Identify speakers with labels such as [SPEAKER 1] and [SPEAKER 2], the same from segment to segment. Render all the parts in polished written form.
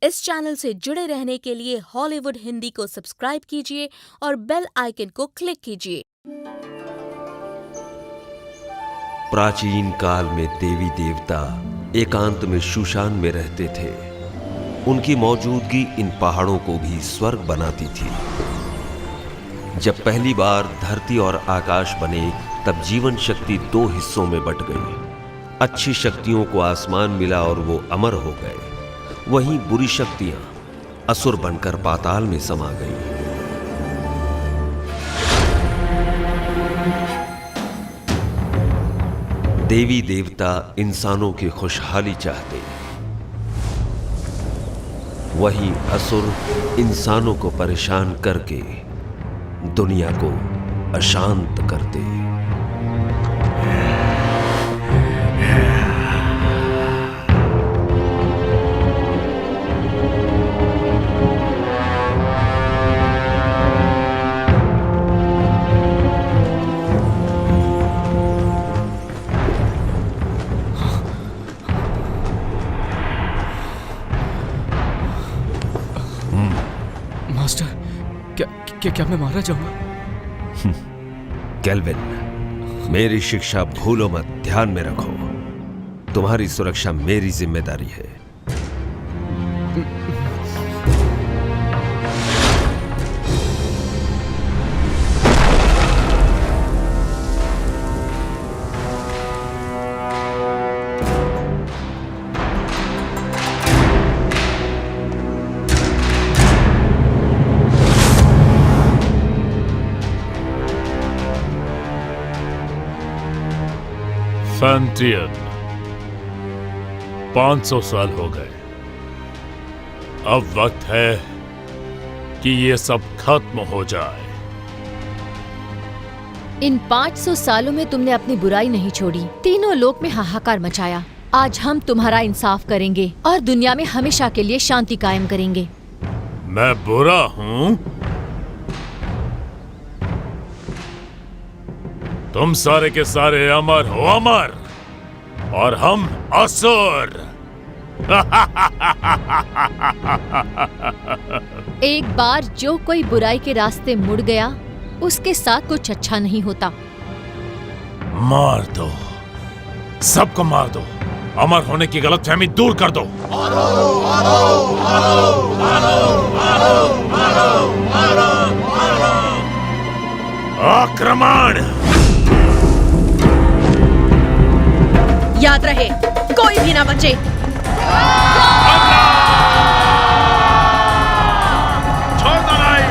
[SPEAKER 1] इस चैनल से जुड़े रहने के लिए हॉलीवुड हिंदी को सब्सक्राइब कीजिए और बेल आइकन को क्लिक कीजिए।
[SPEAKER 2] प्राचीन काल में देवी देवता एकांत में शूशान में रहते थे। उनकी मौजूदगी इन पहाड़ों को भी स्वर्ग बनाती थी। जब पहली बार धरती और आकाश बने तब जीवन शक्ति दो हिस्सों में बट गई। अच्छी शक्तियों को आसमान मिला और वो अमर हो गए, वहीं बुरी शक्तियां असुर बनकर पाताल में समा गईं। देवी देवता इंसानों की खुशहाली चाहते, वहीं असुर इंसानों को परेशान करके दुनिया को अशांत करते।
[SPEAKER 3] मास्टर, क्या मैं मारा जाऊंगा?
[SPEAKER 2] केल्विन, मेरी शिक्षा भूलो मत, ध्यान में रखो। तुम्हारी सुरक्षा मेरी जिम्मेदारी है।
[SPEAKER 4] फैंटियन, 500 साल हो गए। अब वक्त है कि ये सब खत्म हो जाए।
[SPEAKER 5] इन 500 सालों में तुमने अपनी बुराई नहीं छोड़ी, तीनों लोक में हाहाकार मचाया। आज हम तुम्हारा इंसाफ करेंगे और दुनिया में हमेशा के लिए शांति कायम करेंगे।
[SPEAKER 4] मैं बुरा हूँ? तुम सारे के सारे अमर हो, अमर, और हम असुर।
[SPEAKER 5] एक बार जो कोई बुराई के रास्ते मुड़ गया, उसके साथ कुछ अच्छा नहीं होता।
[SPEAKER 4] मार दो, सबको मार दो। अमर होने की गलतफहमी दूर कर दो। मारो, मारो, मारो, मारो, मारो, मारो, मारो, मारो। आक्रमण!
[SPEAKER 6] याद रहे, कोई भी ना बचे।
[SPEAKER 4] छोड़ दो लड़ाई।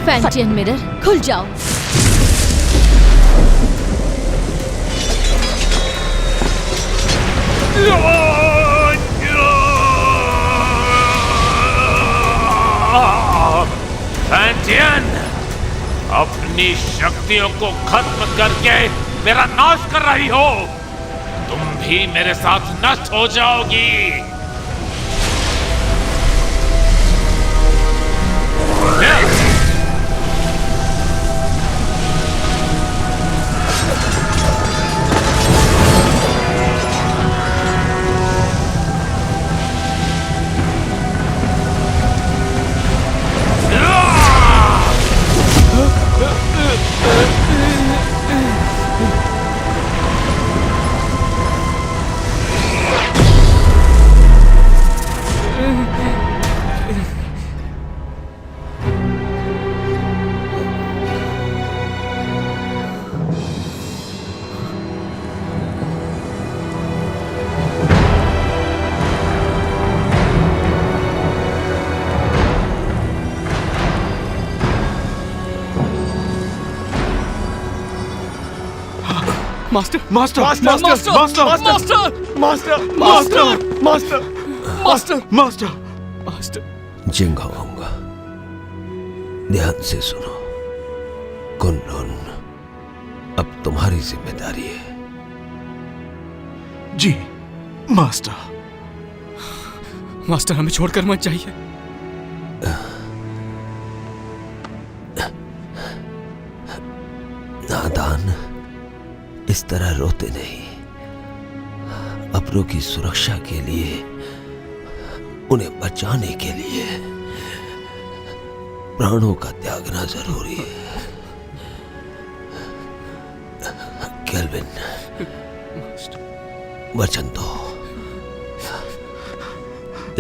[SPEAKER 5] फैंटियन मिरर खुल जाओ।
[SPEAKER 4] फैंटियन, अपनी शक्तियों को खत्म करके मेरा नाश कर रही हो। तुम भी मेरे साथ नष्ट हो जाओगी।
[SPEAKER 3] Master master master master master master master master master master master
[SPEAKER 2] Jinghong, ध्यान से सुनो। कुनलुन, अब तुम्हारी जिम्मेदारी है।
[SPEAKER 3] जी मास्टर। मास्टर, हमें छोड़कर मत जाइए।
[SPEAKER 2] नादान, इस तरह रोते नहीं। अपनों की सुरक्षा के लिए, उन्हें बचाने के लिए प्राणों का त्यागना जरूरी है। केल्विन, वचन दो।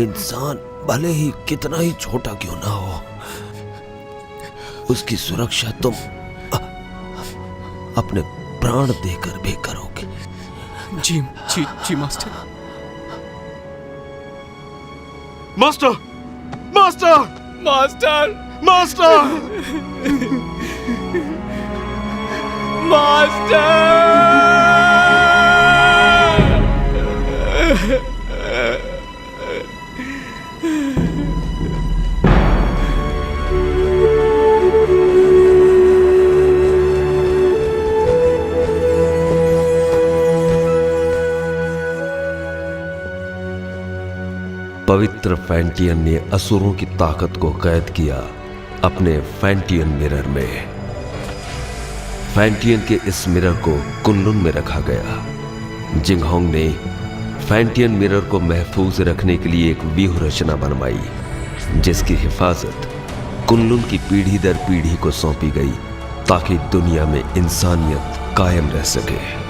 [SPEAKER 2] इंसान भले ही कितना ही छोटा क्यों ना हो, उसकी सुरक्षा तुम अपने प्राण देकर भी करोगे।
[SPEAKER 3] जी जी जी master. Master master master master
[SPEAKER 2] पवित्र फैंटियन ने असुरों की ताकत को कैद किया अपने फैंटियन मिरर में। फैंटियन के इस मिरर को कुनलुन में रखा गया। जिंगहोंग ने फैंटियन मिरर को महफूज रखने के लिए एक व्यूह रचना बनवाई, जिसकी हिफाजत कुनलुन की पीढ़ी दर पीढ़ी को सौंपी गई, ताकि दुनिया में इंसानियत कायम रह सके।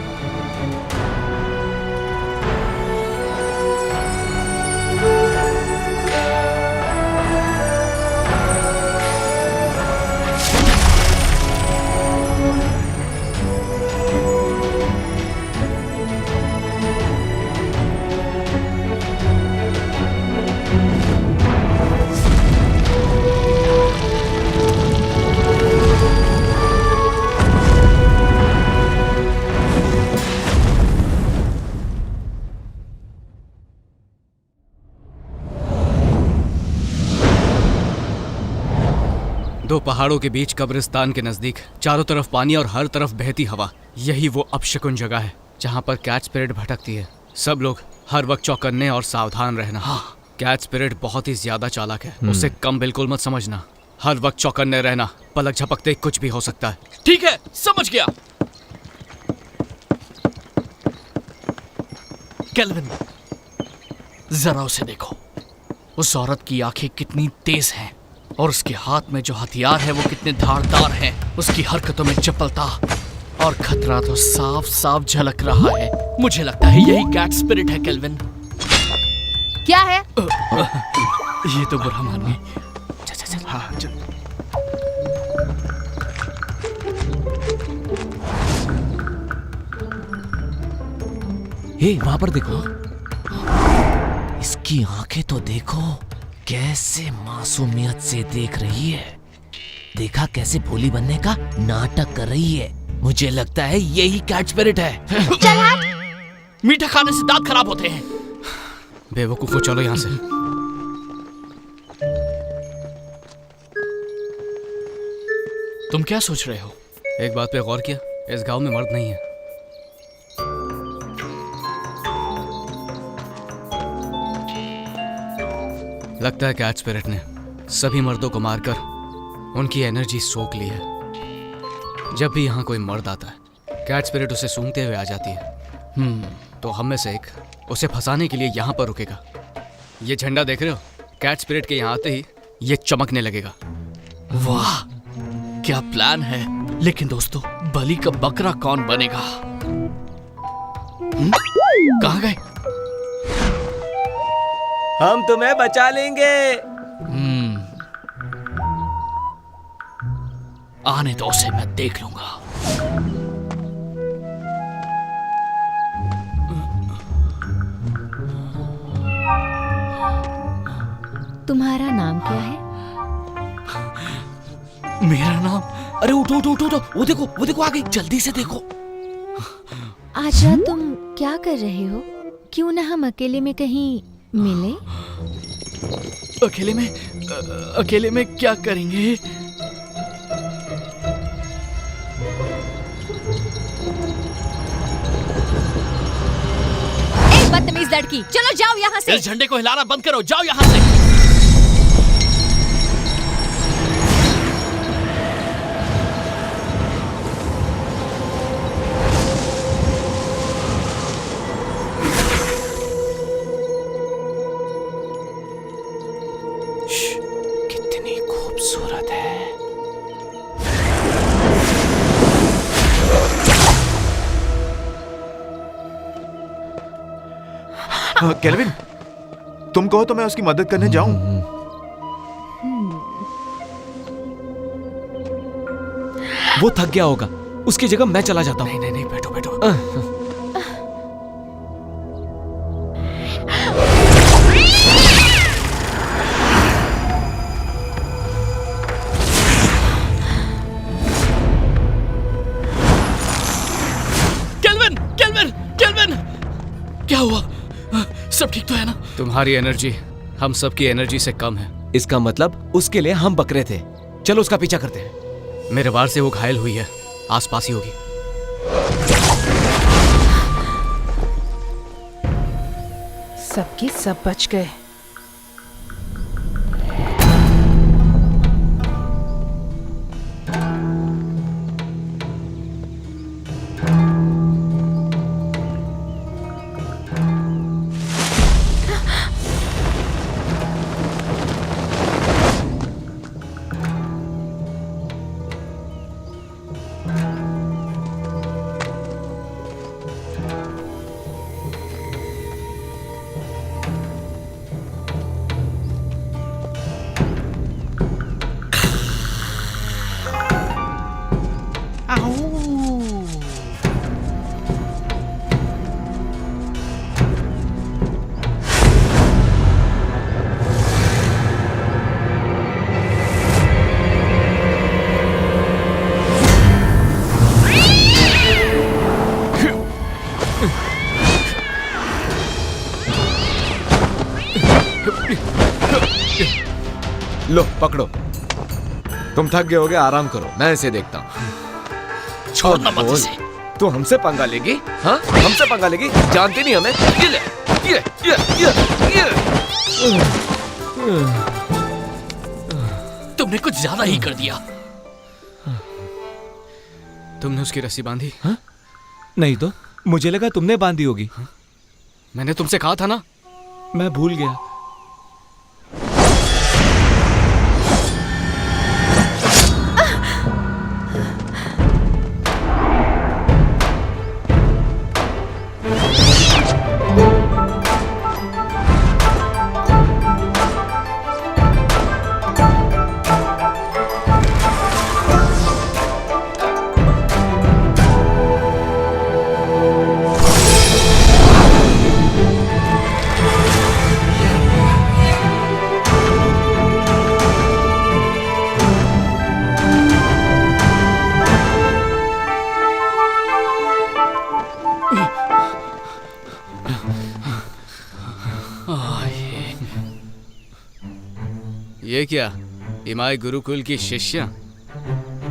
[SPEAKER 7] दो पहाड़ों के बीच कब्रिस्तान के नजदीक, चारों तरफ पानी और हर तरफ बहती हवा, यही वो अपशकुन जगह है जहाँ पर कैट स्पिरिट भटकती है। सब लोग हर वक्त चौकन्ने और सावधान रहना। कैट स्पिरिट बहुत ही ज्यादा चालाक है, उसे कम बिल्कुल मत समझना। हर वक्त चौकन्ने रहना, पलक झपकते कुछ भी हो सकता है।
[SPEAKER 8] ठीक है, समझ गया। केल्विन, जरा उसे देखो। उस औरत की आंखें कितनी तेज हैं और उसके हाथ में जो हथियार है वो कितने धारदार हैं। उसकी हरकतों में चपलता और खतरा तो साफ साफ झलक रहा है। मुझे लगता है यही कैट स्पिरिट है केल्विन।
[SPEAKER 5] क्या है?
[SPEAKER 8] ये तो बुरा मानिए।
[SPEAKER 3] हाँ, चल।
[SPEAKER 9] हे, वहां पर देखो। इसकी आंखें तो देखो, कैसे मासूमियत से देख रही है। देखा कैसे भोली बनने का नाटक कर रही है। मुझे लगता है यही कैट स्पिरिट है।
[SPEAKER 5] चल हट।
[SPEAKER 8] मीठा खाने से दांत खराब होते हैं।
[SPEAKER 7] बेवकूफो, चलो यहाँ से।
[SPEAKER 8] तुम क्या सोच रहे हो?
[SPEAKER 7] एक बात पे गौर किया, इस गांव में मर्द नहीं है। लगता है कैट स्पिरिट ने सभी मर्दों को मारकर उनकी एनर्जी सोख ली है। जब भी यहाँ कोई मर्द आता है, कैट स्पिरिट उसे सूंघते हुए आ जाती है। तो हम में से एक उसे फंसाने के लिए यहाँ पर रुकेगा। ये झंडा देख रहे हो? कैट स्पिरिट के यहाँ आते ही ये चमकने लगेगा।
[SPEAKER 8] वाह, क्या प्लान है। लेकिन दोस्तों, बलि का बकरा कौन बनेगा? कहाँ गए?
[SPEAKER 9] हम तुम्हें बचा लेंगे।
[SPEAKER 8] आने दो, उसे मैं देख लूंगा।
[SPEAKER 5] तुम्हारा नाम क्या है?
[SPEAKER 8] मेरा नाम? अरे उठो उठो उठो, वो देखो आ गई। जल्दी से देखो।
[SPEAKER 5] आजा, तुम क्या कर रहे हो? क्यों ना हम अकेले में कहीं मिले?
[SPEAKER 8] अकेले में क्या करेंगे?
[SPEAKER 5] ए बदतमीज लड़की, चलो जाओ यहाँ से।
[SPEAKER 8] इस झंडे को हिलाना बंद करो, जाओ यहाँ से।
[SPEAKER 9] कितनी खूबसूरत है।
[SPEAKER 3] केल्विन, तुम कहो तो मैं उसकी मदद करने जाऊं।
[SPEAKER 9] वो थक गया होगा, उसकी जगह मैं चला जाता हूँ।
[SPEAKER 8] नहीं, बैठो बैठो। केल्विन, क्या हुआ? सब ठीक तो है ना?
[SPEAKER 7] तुम्हारी एनर्जी हम सबकी एनर्जी से कम है।
[SPEAKER 9] इसका मतलब उसके लिए हम बकरे थे। चलो उसका पीछा करते हैं।
[SPEAKER 7] मेरे वार से वो घायल हुई है, आसपास ही होगी।
[SPEAKER 6] सबके सब बच गए।
[SPEAKER 9] लो पकड़ो।
[SPEAKER 3] तुम थक गए होगे, आराम करो, मैं इसे देखता हूँ।
[SPEAKER 8] छोड़ना मत
[SPEAKER 3] बोल।
[SPEAKER 8] इसे।
[SPEAKER 3] तू हमसे पंगा लेगी? हाँ, हमसे पंगा लेगी? जानती नहीं हमें? ये ले, ये।
[SPEAKER 8] तुमने कुछ ज्यादा ही कर दिया।
[SPEAKER 7] तुमने उसकी रस्सी बांधी?
[SPEAKER 3] नहीं तो मुझे लगा तुमने बांधी होगी।
[SPEAKER 7] मैंने तुमसे कहा था ना।
[SPEAKER 3] मैं भूल गया।
[SPEAKER 7] ये क्या, इमाई गुरुकुल की शिष्या?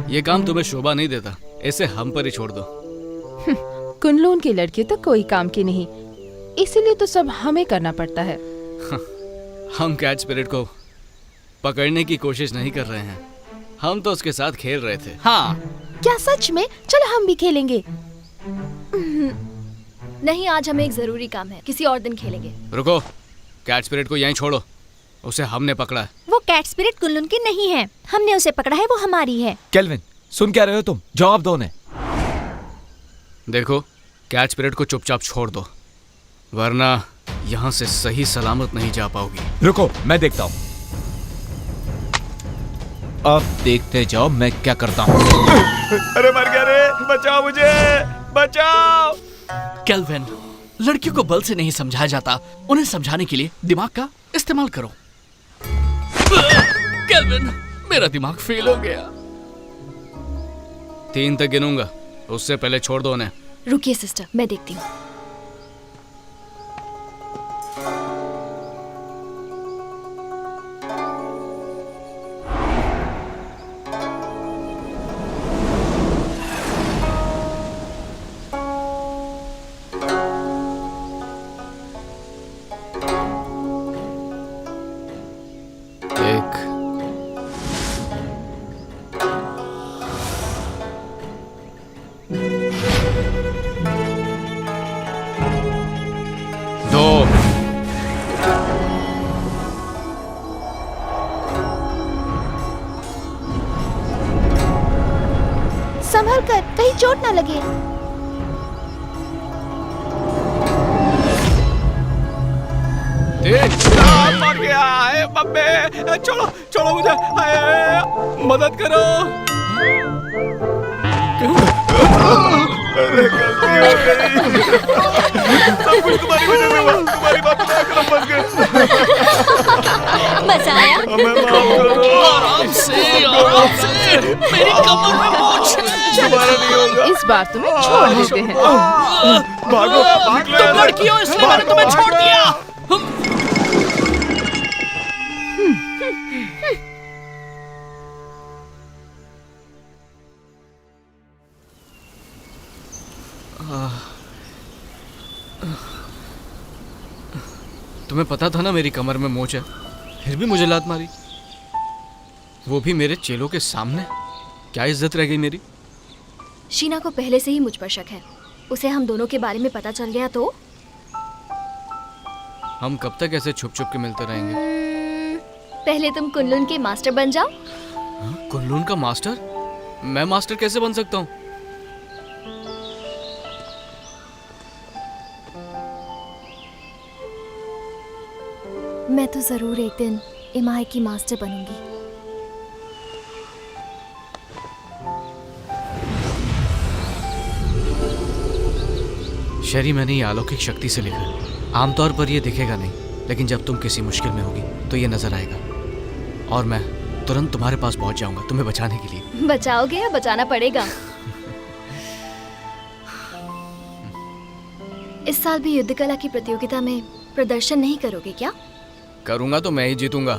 [SPEAKER 7] ये काम तुम्हें शोभा नहीं देता, इसे हम पर ही छोड़ दो।
[SPEAKER 6] कुनलून की लड़की तो कोई काम की नहीं, इसीलिए तो सब हमें करना पड़ता है।
[SPEAKER 7] हम कैट स्पिरिट को पकड़ने की कोशिश नहीं कर रहे हैं, हम तो उसके साथ खेल रहे थे।
[SPEAKER 8] हाँ,
[SPEAKER 5] क्या सच में? चलो हम भी खेलेंगे। नहीं, आज हमें एक जरूरी काम है, किसी और दिन खेलेंगे।
[SPEAKER 7] रुको, कैट स्पिरिट को यहीं छोड़ो, उसे हमने पकड़ा है।
[SPEAKER 5] वो कैट स्पिरिट कुनलून की नहीं है, हमने उसे पकड़ा है, वो हमारी है।
[SPEAKER 3] केल्विन, सुन क्या रहे हो तुम? जवाब दो ने।
[SPEAKER 7] देखो, कैट स्पिरिट को चुपचाप छोड़ दो, वरना यहाँ से सही सलामत नहीं जा पाओगी।
[SPEAKER 3] रुको, मैं देखता हूँ। अब देखते जाओ मैं क्या करता हूँ। अरे मर गया रे, बचाओ मुझे, बचाओ।
[SPEAKER 8] केल्विन, लड़कियों को बल से नहीं समझाया जाता, उन्हें समझाने के लिए दिमाग का इस्तेमाल करो। केल्विन, मेरा दिमाग फेल हो गया।
[SPEAKER 7] 3 तक गिनूंगा, उससे पहले छोड़ दो उन्हें।
[SPEAKER 5] रुकिए सिस्टर, मैं देखती हूँ। संभल कर, कहीं चोट ना लगे।
[SPEAKER 3] मर गया है बब्बे, छोड़ो छोड़ो मुझे, मदद करो। अरे गलती हो गई, सब कुछ तुम्हारी वजह से हुआ, तुम्हारी बात ना करो, फंस गए।
[SPEAKER 5] बचाया।
[SPEAKER 3] हमें माफ करो।
[SPEAKER 8] आराम से, मेरी कमर में मोच है।
[SPEAKER 3] दोबारा नहीं होगा।
[SPEAKER 6] इस बार तुम्हें छोड़ देते हैं।
[SPEAKER 3] भागो, भाग लो।
[SPEAKER 8] तुम लड़की हो इसलिए मैंने तुम्हें छोड़ दिया।
[SPEAKER 7] तुम्हें पता था ना मेरी कमर में मोच है, फिर भी मुझे लात मारी, वो भी मेरे चेलों के सामने। क्या इज्जत रह गई मेरी?
[SPEAKER 5] शीना को पहले से ही मुझ पर शक है, उसे हम दोनों के बारे में पता चल गया तो?
[SPEAKER 7] हम कब तक ऐसे छुप छुप के मिलते रहेंगे?
[SPEAKER 5] पहले तुम कुनलून के मास्टर बन जाओ।
[SPEAKER 7] कुनलून का मास्टर? मैं मास्टर कैसे बन सकता हूँ?
[SPEAKER 5] मैं तो जरूर एक दिन इमाई की मास्टर बनूंगी।
[SPEAKER 7] शरी, मैंने ये अलौकिक शक्ति से लिखा है। आमतौर पर ये दिखेगा नहीं, लेकिन जब तुम किसी मुश्किल में होगी तो ये नजर आएगा और मैं तुरंत तुम्हारे पास पहुंच जाऊंगा तुम्हें बचाने के लिए।
[SPEAKER 5] बचाओगे या बचाना पड़ेगा? इस साल भी युद्ध कला की प्रतियोगिता में प्रदर्शन नहीं करोगे क्या?
[SPEAKER 7] करूंगा तो मैं ही जीतूंगा,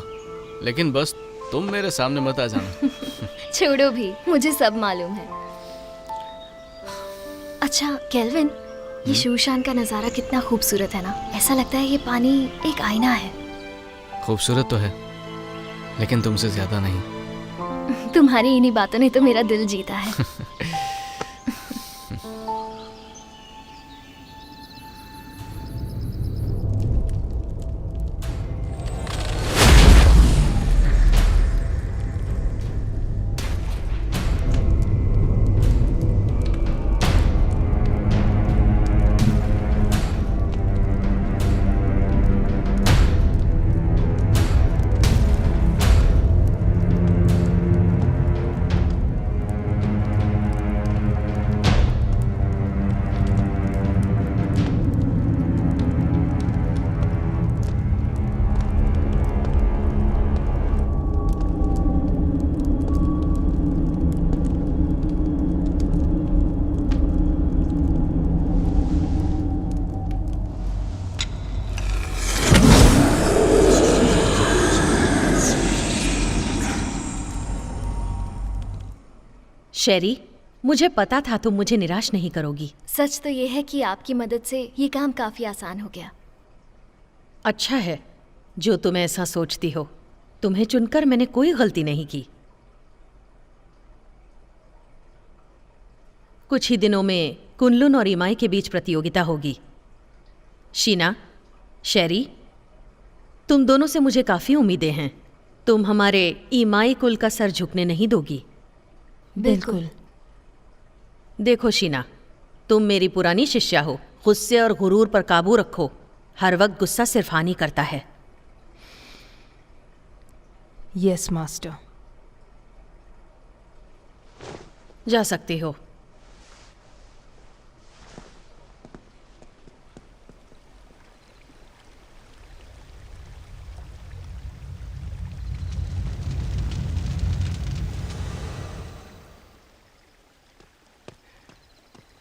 [SPEAKER 7] लेकिन बस तुम मेरे सामने मत आ जाना।
[SPEAKER 10] छोड़ो भी, मुझे सब मालूम है। अच्छा केल्विन, ये शूशान का नज़ारा कितना खूबसूरत है ना। ऐसा लगता है ये पानी एक आईना है।
[SPEAKER 7] खूबसूरत तो है, लेकिन तुमसे ज्यादा नहीं।
[SPEAKER 10] तुम्हारी इन्हीं बातों ने तो मेरा दिल जीता है।
[SPEAKER 5] शेरी, मुझे पता था तुम मुझे निराश नहीं करोगी।
[SPEAKER 10] सच तो ये है कि आपकी मदद से ये काम काफी आसान हो गया।
[SPEAKER 5] अच्छा है जो तुम ऐसा सोचती हो। तुम्हें चुनकर मैंने कोई गलती नहीं की। कुछ ही दिनों में कुनलुन और इमाई के बीच प्रतियोगिता होगी। शीना, शेरी, तुम दोनों से मुझे काफ़ी उम्मीदें हैं। तुम हमारे इमाई कुल का सर झुकने नहीं दोगी।
[SPEAKER 10] बिल्कुल।
[SPEAKER 5] देखो शीना, तुम मेरी पुरानी शिष्या हो। गुस्से और गुरूर पर काबू रखो। हर वक्त गुस्सा सिर्फ हानि करता है।
[SPEAKER 6] Yes master.
[SPEAKER 5] जा सकती हो।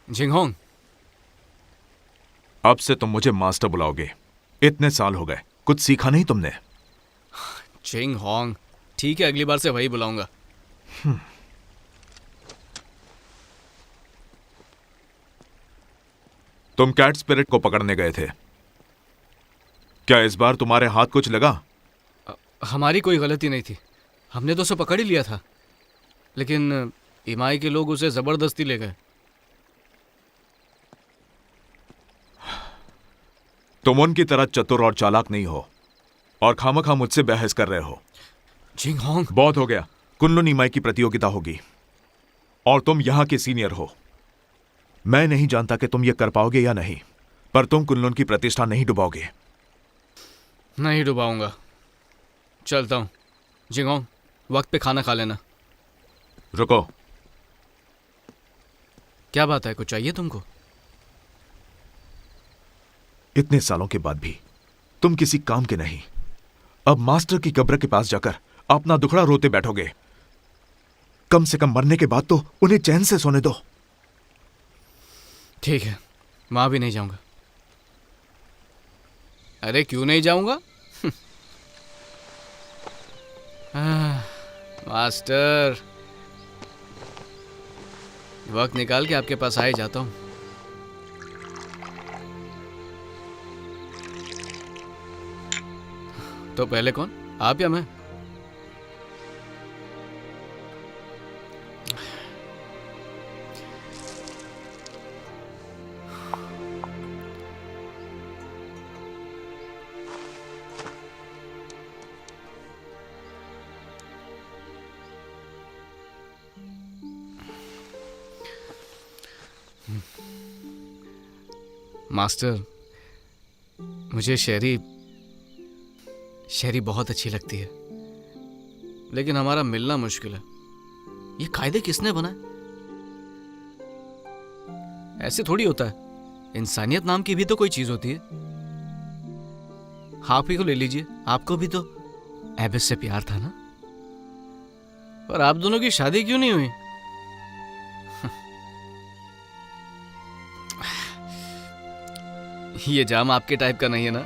[SPEAKER 7] जिंगहोंग,
[SPEAKER 4] अब से तुम मुझे मास्टर बुलाओगे। इतने साल हो गए, कुछ सीखा नहीं तुमने?
[SPEAKER 7] जिंगहोंग, ठीक है, अगली बार से वही बुलाऊंगा।
[SPEAKER 4] तुम कैट स्पिरिट को पकड़ने गए थे, क्या इस बार तुम्हारे हाथ कुछ लगा?
[SPEAKER 7] हमारी कोई गलती नहीं थी, हमने तो उसे पकड़ ही लिया था, लेकिन इमाई के लोग उसे जबरदस्ती ले गए।
[SPEAKER 4] तुम उनकी तरह चतुर और चालाक नहीं हो और खामखा मुझसे बहस कर रहे हो।
[SPEAKER 7] जिंगहोंग,
[SPEAKER 4] बहुत हो गया। कुनलुन इमाई की प्रतियोगिता होगी और तुम यहां के सीनियर हो। मैं नहीं जानता कि तुम ये कर पाओगे या नहीं, पर तुम कुनलुन की प्रतिष्ठा नहीं डुबाओगे।
[SPEAKER 7] नहीं डुबाऊंगा। चलता हूं। जिंगहोंग, वक्त पे खाना खा लेना।
[SPEAKER 4] रुको।
[SPEAKER 7] क्या बात है, कुछ चाहिए तुमको?
[SPEAKER 4] इतने सालों के बाद भी तुम किसी काम के नहीं। अब मास्टर की कब्र के पास जाकर अपना दुखड़ा रोते बैठोगे। कम से कम मरने के बाद तो उन्हें चैन से सोने दो।
[SPEAKER 7] ठीक है, वहां भी नहीं जाऊंगा। अरे क्यों नहीं जाऊंगा? मास्टर, वक्त निकाल के आपके पास आ ही जाता हूं। तो पहले कौन, आप या मैं? मास्टर, मुझे शेरी बहुत अच्छी लगती है, लेकिन हमारा मिलना मुश्किल है। ये कायदे किसने बनाए? ऐसे थोड़ी होता है। इंसानियत नाम की भी तो कोई चीज होती है। आप ही को ले लीजिए, आपको भी तो एबिस से प्यार था ना? पर आप दोनों की शादी क्यों नहीं हुई? ये जाम आपके टाइप का नहीं है ना?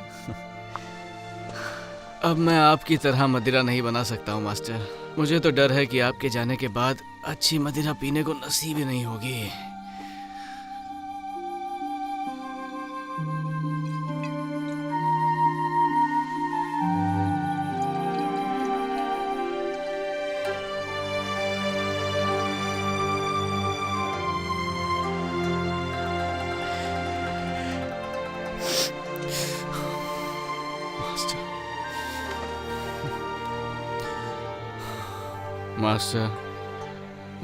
[SPEAKER 7] अब मैं आपकी तरह मदिरा नहीं बना सकता हूँ मास्टर। मुझे तो डर है कि आपके जाने के बाद अच्छी मदिरा पीने को नसीब ही नहीं होगी। मास्टर,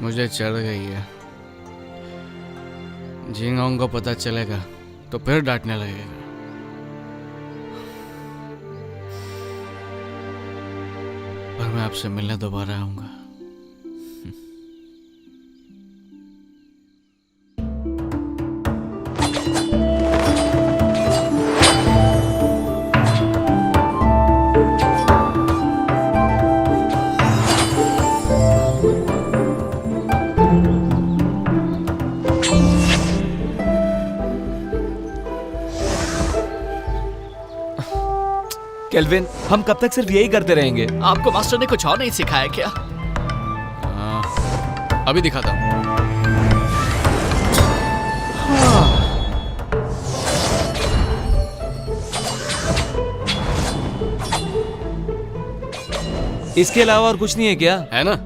[SPEAKER 7] मुझे चढ़ गई है। जिंगांग को पता चलेगा तो फिर डांटने लगेगा। पर मैं आपसे मिलने दोबारा आऊंगा।
[SPEAKER 3] केल्विन, हम कब तक सिर्फ यही करते रहेंगे?
[SPEAKER 8] आपको मास्टर ने कुछ और नहीं सिखाया क्या?
[SPEAKER 7] अभी दिखाता हूँ।
[SPEAKER 3] इसके अलावा और कुछ नहीं है क्या?
[SPEAKER 7] है ना?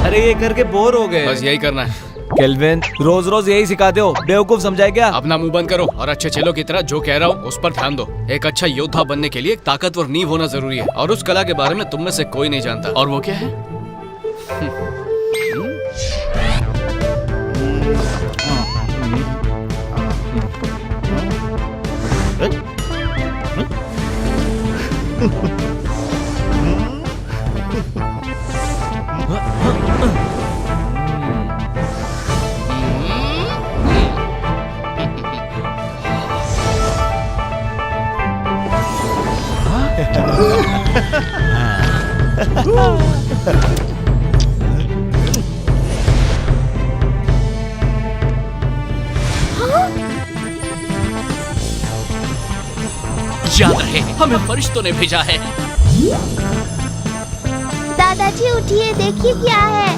[SPEAKER 3] अरे ये करके बोर हो गए।
[SPEAKER 7] बस यही करना है।
[SPEAKER 3] केल्विन, रोज रोज यही सिखाते हो, बेवकूफ समझाए क्या?
[SPEAKER 7] अपना मुंह बंद करो और अच्छे चेलों की तरह जो कह रहा हूँ उस पर ध्यान दो। एक अच्छा योद्धा बनने के लिए एक ताकतवर नींव होना जरूरी है, और उस कला के बारे में तुम में से कोई नहीं जानता।
[SPEAKER 8] और वो क्या है? याद रहे, हमें फरिश्तों ने भेजा है।
[SPEAKER 10] दादाजी उठिए, देखिए क्या है।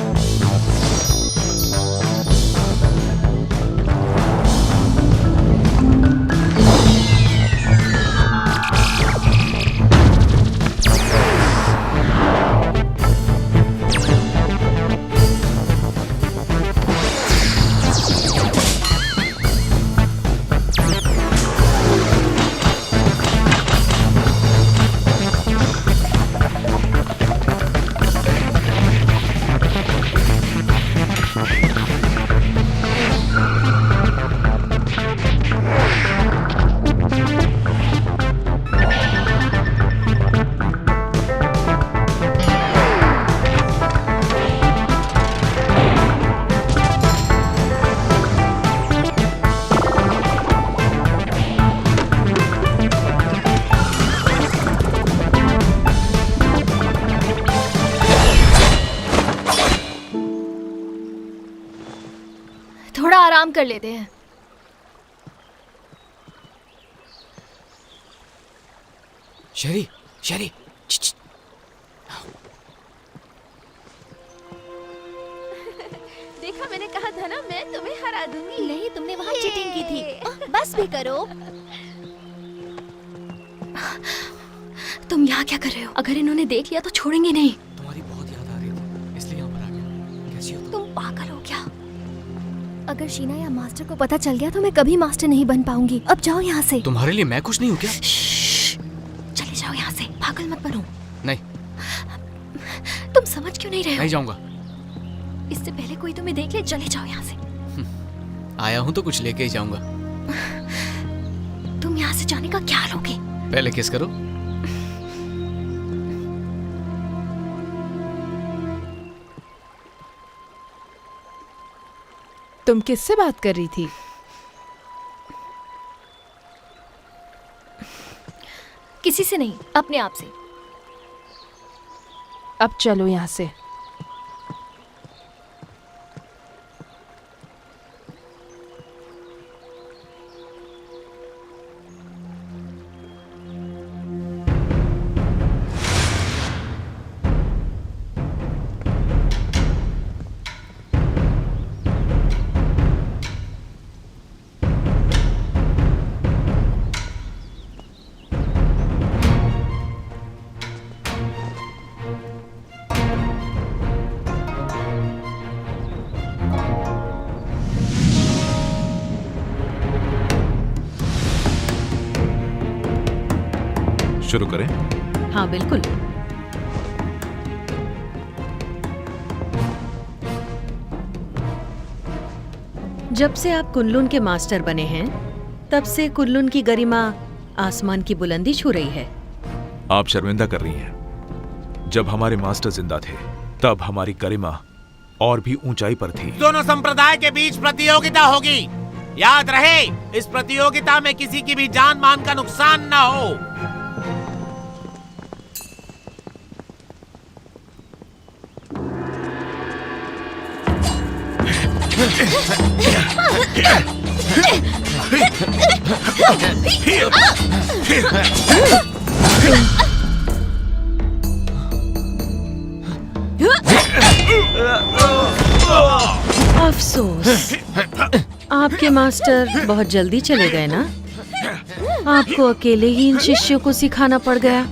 [SPEAKER 10] थोड़ा आराम कर लेते हैं।
[SPEAKER 7] शेरी, शेरी,
[SPEAKER 10] देखा, मैंने कहा था ना, मैं तुम्हें हरा दूंगी। नहीं, तुमने वहाँ चीटिंग की थी। बस भी करो। तुम यहाँ क्या कर रहे हो? अगर इन्होंने देख लिया तो छोड़ेंगे नहीं।
[SPEAKER 7] तुम्हारी बहुत याद आ रही थी, इसलिए यहाँ पर आ गया। कैसी हो
[SPEAKER 10] तुम पागल हो क्या? अगर शीना या मास्टर को पता चल गया तो मैं कभी मास्टर नहीं बन पाऊंगी। अब जाओ यहाँ से।
[SPEAKER 7] तुम्हारे लिए मैं कुछ नहीं हूँ क्या?
[SPEAKER 10] चले जाओ यहाँ से, पागल मत बनो।
[SPEAKER 7] नहीं,
[SPEAKER 10] तुम समझ क्यों नहीं रहे हो?
[SPEAKER 7] नहीं जाऊंगा।
[SPEAKER 10] इससे पहले कोई तुम्हें देख ले, चले जाओ यहाँ से।
[SPEAKER 7] आया हूँ तो कुछ लेके ही जाऊंगा।
[SPEAKER 10] तुम यहाँ से जाने का क्या लोगे?
[SPEAKER 7] पहले किस करो।
[SPEAKER 6] तुम किससे बात कर रही थी?
[SPEAKER 10] किसी से नहीं, अपने आप से।
[SPEAKER 6] अब चलो यहाँ से।
[SPEAKER 4] शुरू करें?
[SPEAKER 5] हाँ बिल्कुल। जब से आप कुनलुन के मास्टर बने हैं, तब से कुनलुन की गरिमा आसमान की बुलंदी छू रही है।
[SPEAKER 4] आप शर्मिंदा कर रही हैं। जब हमारे मास्टर जिंदा थे, तब हमारी गरिमा और भी ऊंचाई पर थी।
[SPEAKER 9] दोनों संप्रदाय के बीच प्रतियोगिता होगी। याद रहे, इस प्रतियोगिता में किसी की भी जान मान का नुकसान ना हो।
[SPEAKER 5] अफसोस, आपके मास्टर बहुत जल्दी चले गए ना। आपको अकेले ही इन शिष्यों को सिखाना पड़ गया।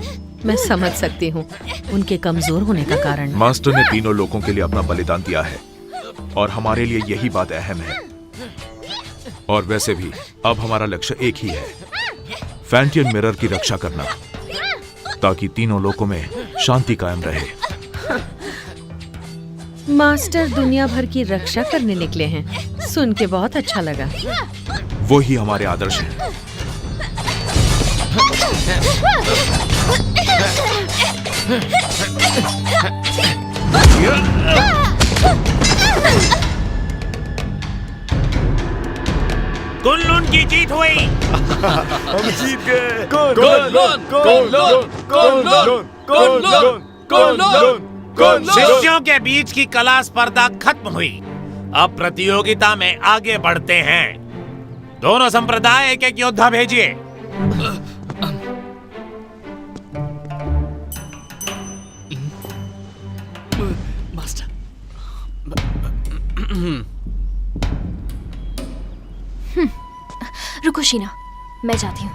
[SPEAKER 5] मैं समझ सकती हूँ उनके कमजोर होने का कारण।
[SPEAKER 4] मास्टर ने तीनों लोगों के लिए अपना बलिदान दिया है और हमारे लिए यही बात अहम है। और वैसे भी अब हमारा लक्ष्य एक ही है, फैंटियन मिरर की रक्षा करना, ताकि तीनों लोकों में शांति कायम रहे।
[SPEAKER 5] मास्टर दुनिया भर की रक्षा करने निकले हैं। सुन के बहुत अच्छा लगा।
[SPEAKER 4] वो ही हमारे आदर्श हैं।
[SPEAKER 9] कुनलुन की जीत हुई।
[SPEAKER 3] हम जीत गए।
[SPEAKER 9] शिष्यों के बीच की कला स्पर्धा खत्म हुई। अब प्रतियोगिता में आगे बढ़ते हैं। दोनों संप्रदाय एक एक योद्धा भेजिए।
[SPEAKER 8] मास्टर,
[SPEAKER 10] रुको शीना, मैं जाती हूँ।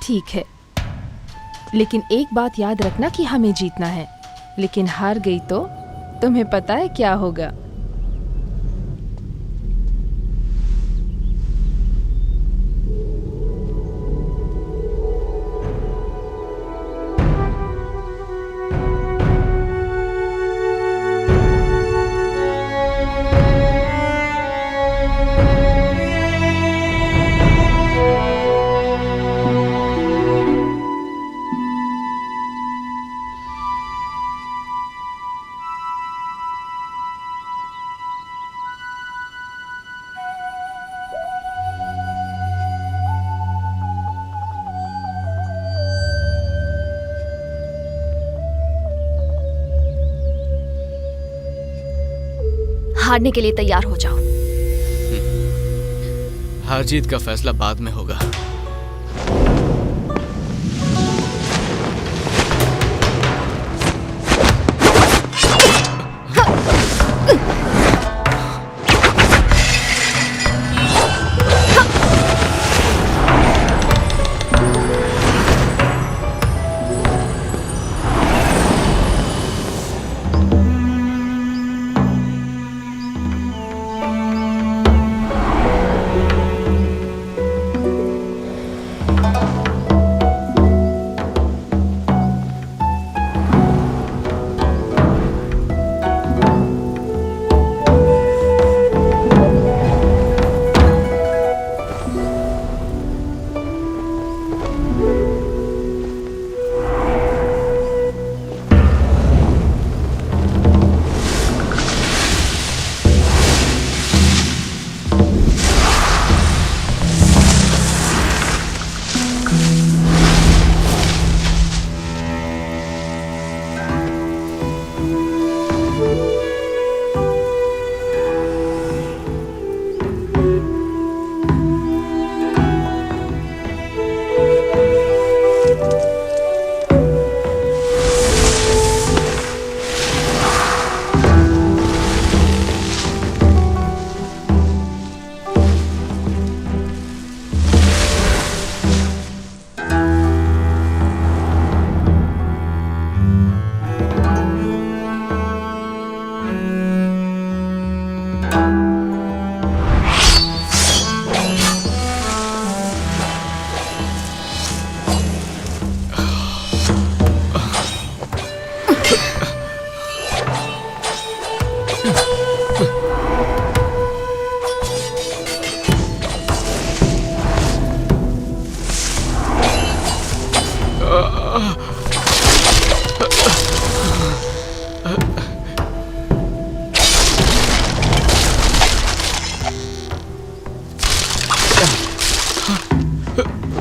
[SPEAKER 6] ठीक है, लेकिन एक बात याद रखना कि हमें जीतना है। लेकिन हार गई तो तुम्हें पता है क्या होगा।
[SPEAKER 10] हारने के लिए तैयार हो जाओ।
[SPEAKER 7] हार जीत का फैसला बाद में होगा।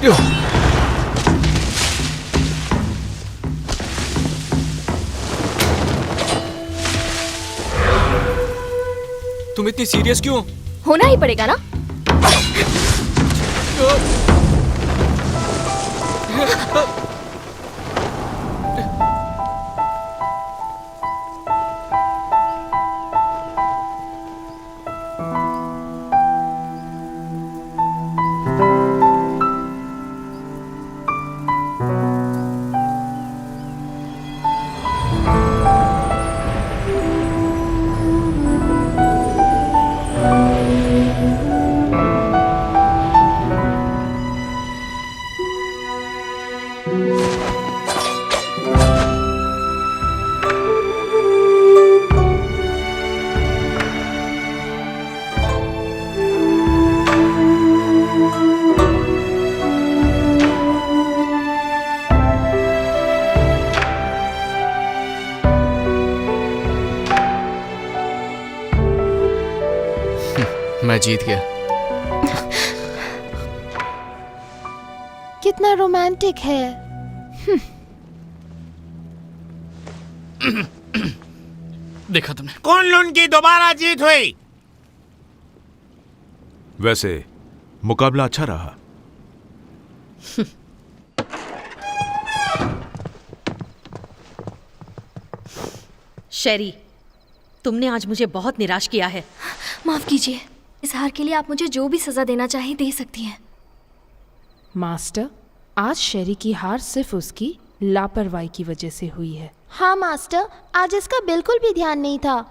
[SPEAKER 7] तुम इतनी सीरियस क्यों?
[SPEAKER 10] होना ही पड़ेगा ना।
[SPEAKER 7] मैं जीत गया।
[SPEAKER 6] कितना रोमांटिक है।
[SPEAKER 8] देखा तुमने?
[SPEAKER 4] कुन-लुन की दोबारा जीत हुई।
[SPEAKER 3] वैसे मुकाबला अच्छा रहा।
[SPEAKER 5] शेरी, तुमने आज मुझे बहुत निराश किया है।
[SPEAKER 10] माफ कीजिए, इस हार के लिए आप मुझे जो भी सजा देना चाहें दे सकती हैं।
[SPEAKER 6] मास्टर, आज शेरी की हार सिर्फ उसकी लापरवाही की वजह से हुई है। हाँ मास्टर, आज इसका बिल्कुल भी ध्यान नहीं था।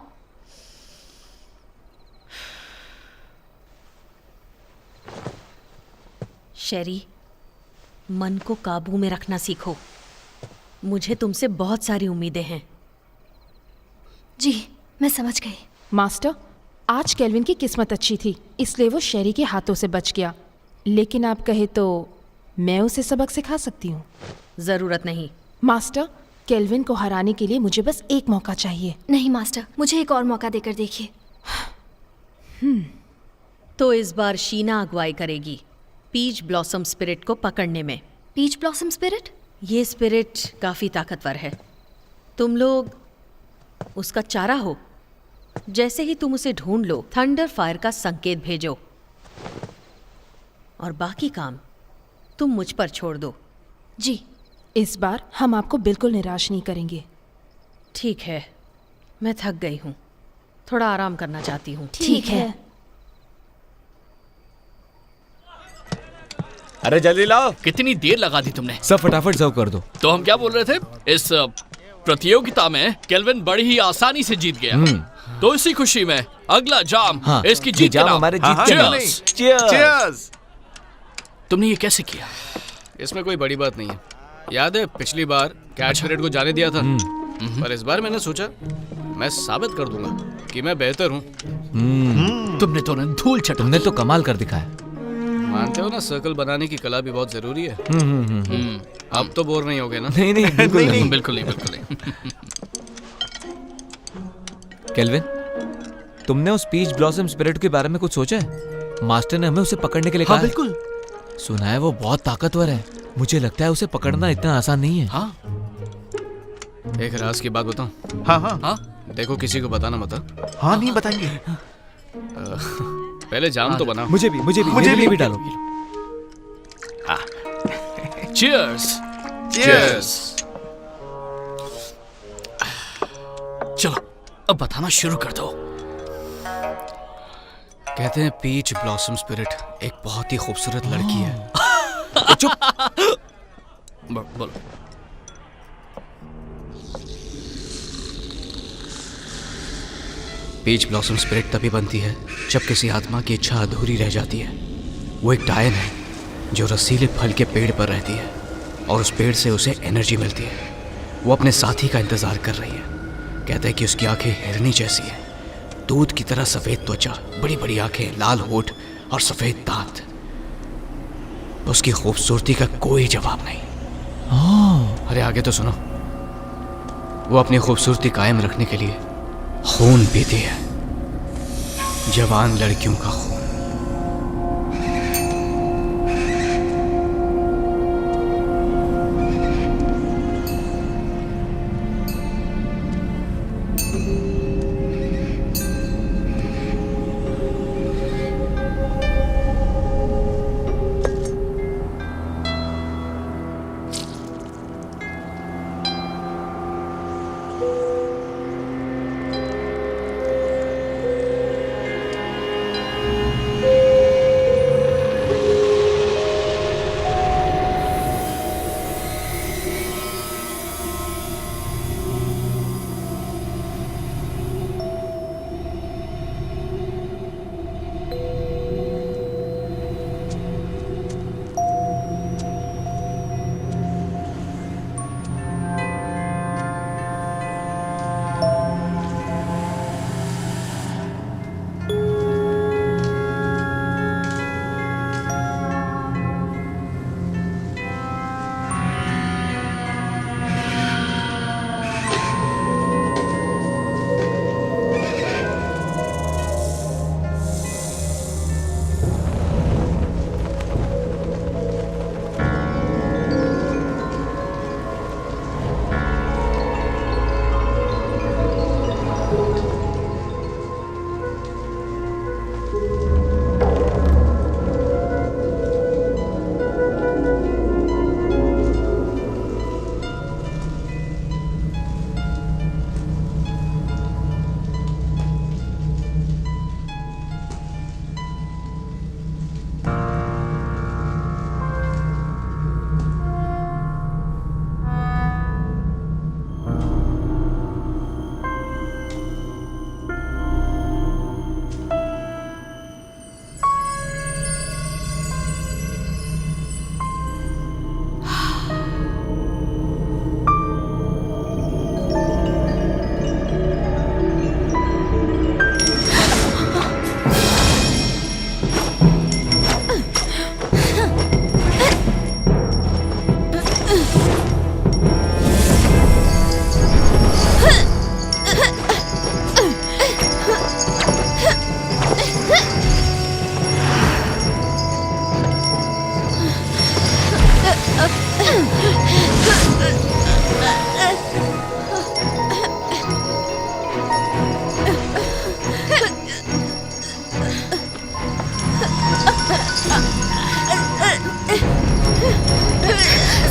[SPEAKER 5] शेरी, मन को काबू में रखना सीखो। मुझे तुमसे बहुत सारी उम्मीदें हैं।
[SPEAKER 10] जी, मैं समझ गई।
[SPEAKER 6] मास्टर, आज केल्विन की किस्मत अच्छी थी, इसलिए वो शेरी के हाथों से बच गया। लेकिन आप कहे तो मैं उसे सबक सिखा सकती हूँ।
[SPEAKER 5] जरूरत नहीं।
[SPEAKER 6] मास्टर, केल्विन को हराने के लिए मुझे बस एक मौका चाहिए।
[SPEAKER 10] नहीं मास्टर, मुझे एक और मौका देकर देखिए।
[SPEAKER 5] तो इस बार शीना अगुवाई करेगी पीच ब्लॉसम स्पिरिट को पकड़ने में।
[SPEAKER 10] Peach blossom spirit?
[SPEAKER 5] ये स्पिरिट काफी ताकतवर है। तुम लोग उसका चारा हो। जैसे ही तुम उसे ढूंढ लो, थंडर फायर का संकेत भेजो और बाकी काम तुम मुझ पर छोड़ दो।
[SPEAKER 6] जी, इस बार हम आपको बिल्कुल निराश नहीं करेंगे।
[SPEAKER 5] ठीक है, मैं थक गई हूँ, थोड़ा आराम करना चाहती हूँ।
[SPEAKER 10] ठीक है।
[SPEAKER 8] अरे जल्दी लाओ। कितनी देर लगा दी तुमने?
[SPEAKER 7] सब फटाफट सर्व कर दो।
[SPEAKER 8] तो हम क्या बोल रहे थे? इस प्रतियोगिता में केल्विन बड़ी ही आसानी से जीत गया। तो इसी खुशी में अगला जाम इसकी जीत
[SPEAKER 7] जाम
[SPEAKER 8] का नाम।
[SPEAKER 7] हमारे जीत
[SPEAKER 3] हाँ,
[SPEAKER 7] के
[SPEAKER 3] हाँ,
[SPEAKER 7] नाम।
[SPEAKER 3] नहीं।
[SPEAKER 7] Cheers!
[SPEAKER 8] तुमने ये कैसे किया?
[SPEAKER 7] इसमें कोई बड़ी बात नहीं है। याद है पिछली बार कैच स्पिरिट को जाने दिया था, पर इस बार मैंने सोचा मैं साबित कर दूंगा कि मैं बेहतर हूँ।
[SPEAKER 8] तुमने तो धूल चटा।
[SPEAKER 7] तुमने तो कमाल कर दिखाया। मानते हो ना, सर्कल बनाने की कला भी बहुत जरूरी है। अब तो बोर नहीं होगे ना? नहीं नहीं, बिल्कुल नहीं।
[SPEAKER 8] बिल्कुल नहीं, बिल्कुल नहीं।
[SPEAKER 7] केल्विन, तुमने उस पीच ब्लॉसम स्पिरिट के बारे में कुछ सोचा है? मास्टर ने हमें उसे पकड़ने के लिए कहा।
[SPEAKER 8] हाँ बिल्कुल।
[SPEAKER 7] सुना है वो बहुत ताकतवर है। मुझे लगता है उसे पकड़ना इतना आसान नहीं है।
[SPEAKER 8] हाँ।
[SPEAKER 7] एक राज की बात बताऊं?
[SPEAKER 3] हाँ हाँ
[SPEAKER 8] हाँ
[SPEAKER 7] देखो, किसी को बताना मत।
[SPEAKER 3] हाँ, नहीं बताएंगे।
[SPEAKER 7] पहले जाम तो बना।
[SPEAKER 3] मुझे भी
[SPEAKER 7] डालो।
[SPEAKER 8] Cheers!
[SPEAKER 7] Cheers!
[SPEAKER 8] चलो अब बताना शुरू कर दो।
[SPEAKER 7] कहते हैं पीच ब्लॉसम स्पिरिट एक बहुत ही खूबसूरत लड़की है। चुप।
[SPEAKER 8] बोलो।
[SPEAKER 7] पीच ब्लॉसम स्पिरिट तभी बनती है जब किसी आत्मा की इच्छा अधूरी रह जाती है। वो एक डायन है जो रसीले फल के पेड़ पर रहती है और उस पेड़ से उसे एनर्जी मिलती है। वो अपने साथी का इंतजार कर रही है। कहते हैं कि उसकी आंखें हिरनी जैसी है, दूध की तरह सफेद त्वचा, बड़ी बड़ी आंखें, लाल होठ और सफेद दांत। उसकी खूबसूरती का कोई जवाब नहीं। अरे आगे तो सुनो। वो अपनी खूबसूरती कायम रखने के लिए खून पीती है, जवान लड़कियों का खून।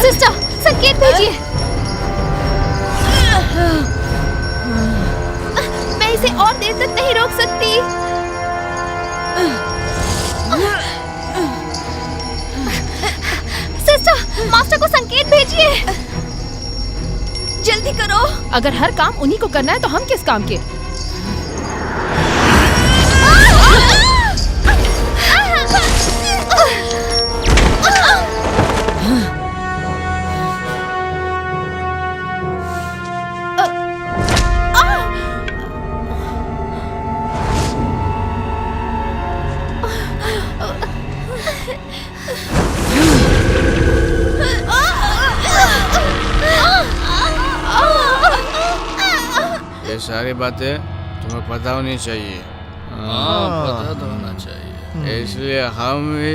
[SPEAKER 10] सिस्टर, संकेत भेजिए। मैं इसे और देर तक नहीं रोक सकती। सिस्टर, मास्टर को संकेत भेजिए। जल्दी करो।
[SPEAKER 6] अगर हर काम उन्हीं को करना है तो हम किस काम के?
[SPEAKER 7] ये सारी बातें तुम्हें पता होनी चाहिए। हाँ, पता तो होना चाहिए। इसलिए हम भी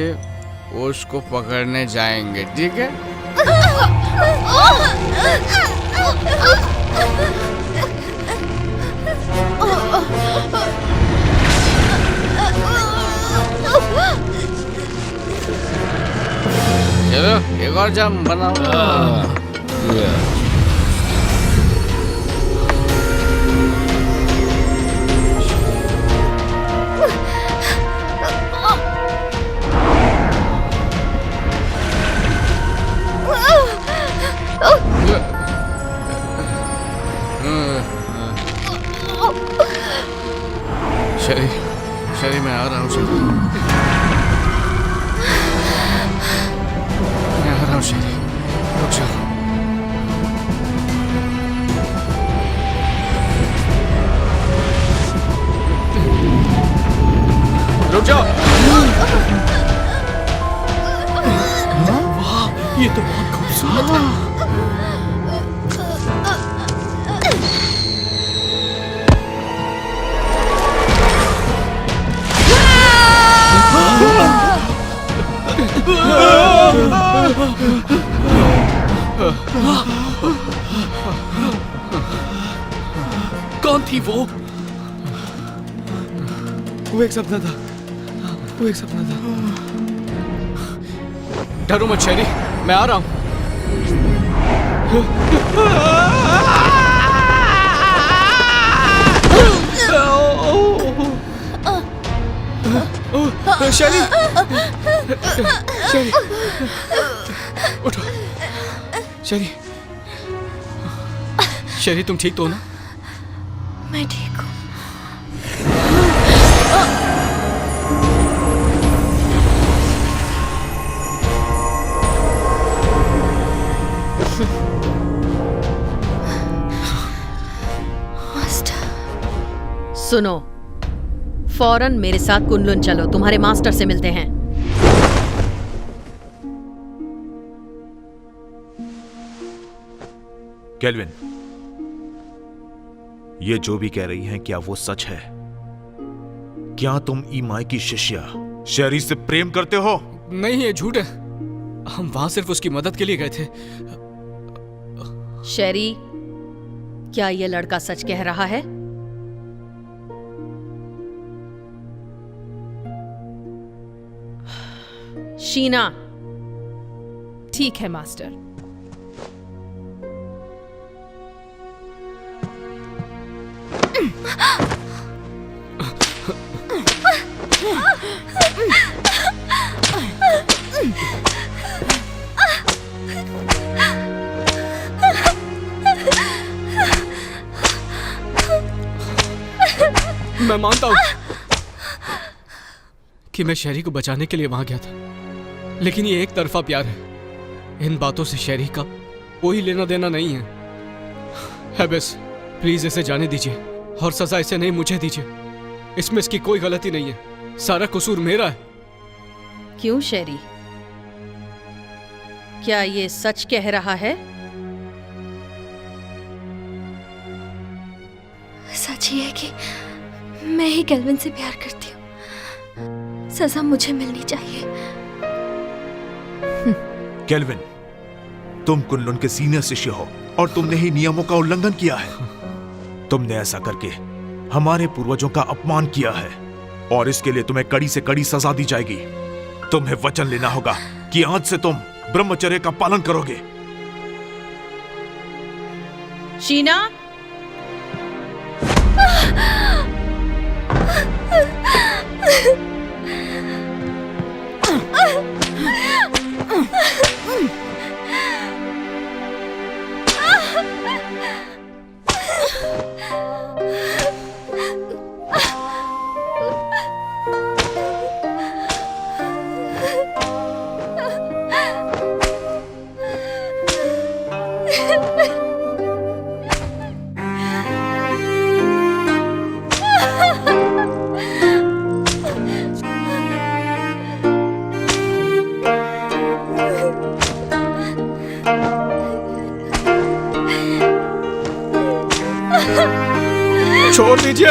[SPEAKER 7] उसको पकड़ने जाएंगे, ठीक है? चलो एक और जाम बनाओ। शरी मैं आ रहा हूँ शरी, मैं आ रहा हूँ शरी, रुक जाओ। रुक जाओ। वाह, ये तो बहुत खूबसूरत है। कौन थी वो?
[SPEAKER 3] वो एक सपना था, वो एक सपना था।
[SPEAKER 7] डरो मत शेरी, मैं आ रहा हूँ। शेरी, शेरी, उठो। शेरी, शेरी तुम ठीक तो हो ना?
[SPEAKER 10] मैं ठीक हूँ।
[SPEAKER 5] सुनो, फौरन मेरे साथ कुनलुन चलो, तुम्हारे मास्टर से मिलते हैं।
[SPEAKER 4] केल्विन, ये जो भी कह रही हैं क्या वो सच है? क्या तुम ईमाई की शिष्या शेरी से प्रेम करते हो?
[SPEAKER 7] नहीं, ये झूठ है। हम वहां सिर्फ उसकी मदद के लिए गए थे।
[SPEAKER 5] शेरी, क्या ये लड़का सच कह रहा है? शीना।
[SPEAKER 6] ठीक है मास्टर।
[SPEAKER 7] मैं मानता हूं कि मैं शेरी को बचाने के लिए वहां गया था, लेकिन ये एक तरफा प्यार है। इन बातों से शेरी का कोई लेना देना नहीं है। बस प्लीज इसे जाने दीजिए और सजा इसे नहीं मुझे दीजिए। इसमें इसकी कोई गलती नहीं है, सारा कसूर मेरा है।
[SPEAKER 5] क्यों शेरी? क्या ये सच कह रहा है?
[SPEAKER 10] सच ही है कि मैं ही केल्विन से प्यार करती हूँ। सजा मुझे मिलनी चाहिए।
[SPEAKER 4] केल्विन, तुम कुनलुन के सीनियर शिष्य हो और तुमने ही नियमों का उल्लंघन किया है। तुमने ऐसा करके हमारे पूर्वजों का अपमान किया है और इसके लिए तुम्हें कड़ी से कड़ी सजा दी जाएगी। तुम्हें वचन लेना होगा कि आज से तुम ब्रह्मचर्य का पालन करोगे।
[SPEAKER 5] शीना,
[SPEAKER 3] छोड़ दीजिए।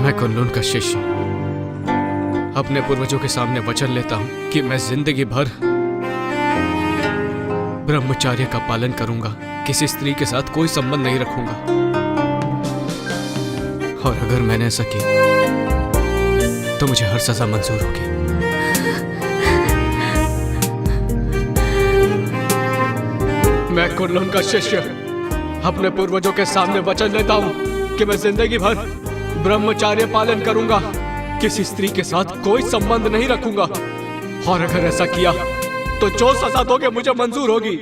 [SPEAKER 7] मैं कुनलुन का शिष्य अपने पूर्वजों के सामने वचन लेता हूं कि मैं जिंदगी भर ब्रह्मचर्य का पालन करूंगा, किसी स्त्री के साथ कोई संबंध नहीं रखूंगा। और अगर मैंने ऐसा किया तो मुझे हर सजा मंजूर होगी। मैं कुनलुन का शिष्य अपने पूर्वजों के सामने वचन लेता हूं कि मैं जिंदगी भर ब्रह्मचर्य पालन करूंगा, किसी स्त्री के साथ कोई संबंध नहीं रखूंगा। और अगर ऐसा किया तो जो सजा दोगे मुझे मंजूर होगी।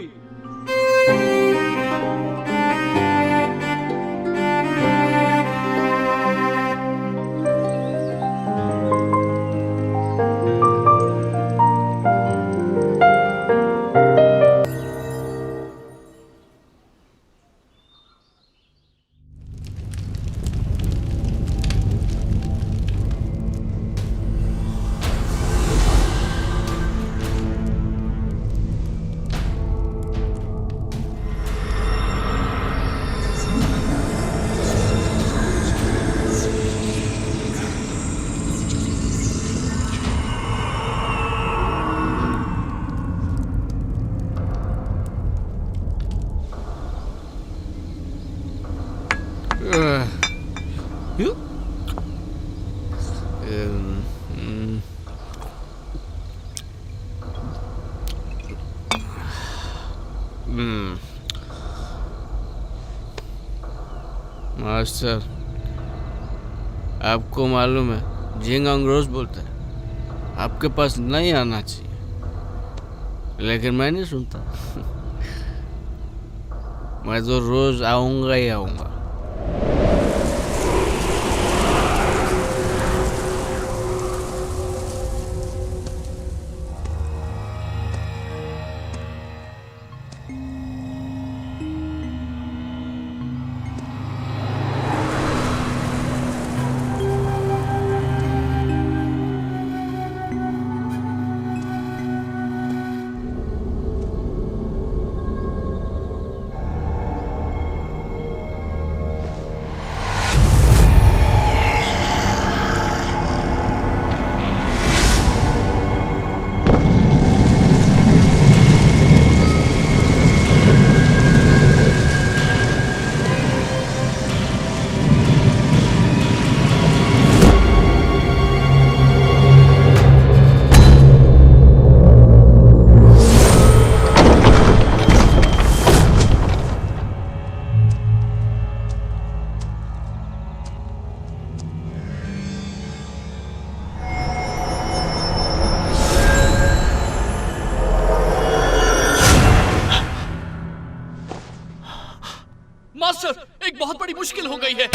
[SPEAKER 11] मास्टर, आपको मालूम है झिंगांग रोज बोलता है आपके पास नहीं आना चाहिए, लेकिन मैं नहीं सुनता। मैं तो रोज आऊंगा ही आऊंगा।
[SPEAKER 8] मास्टर, एक बहुत बड़ी मुश्किल हो गई है।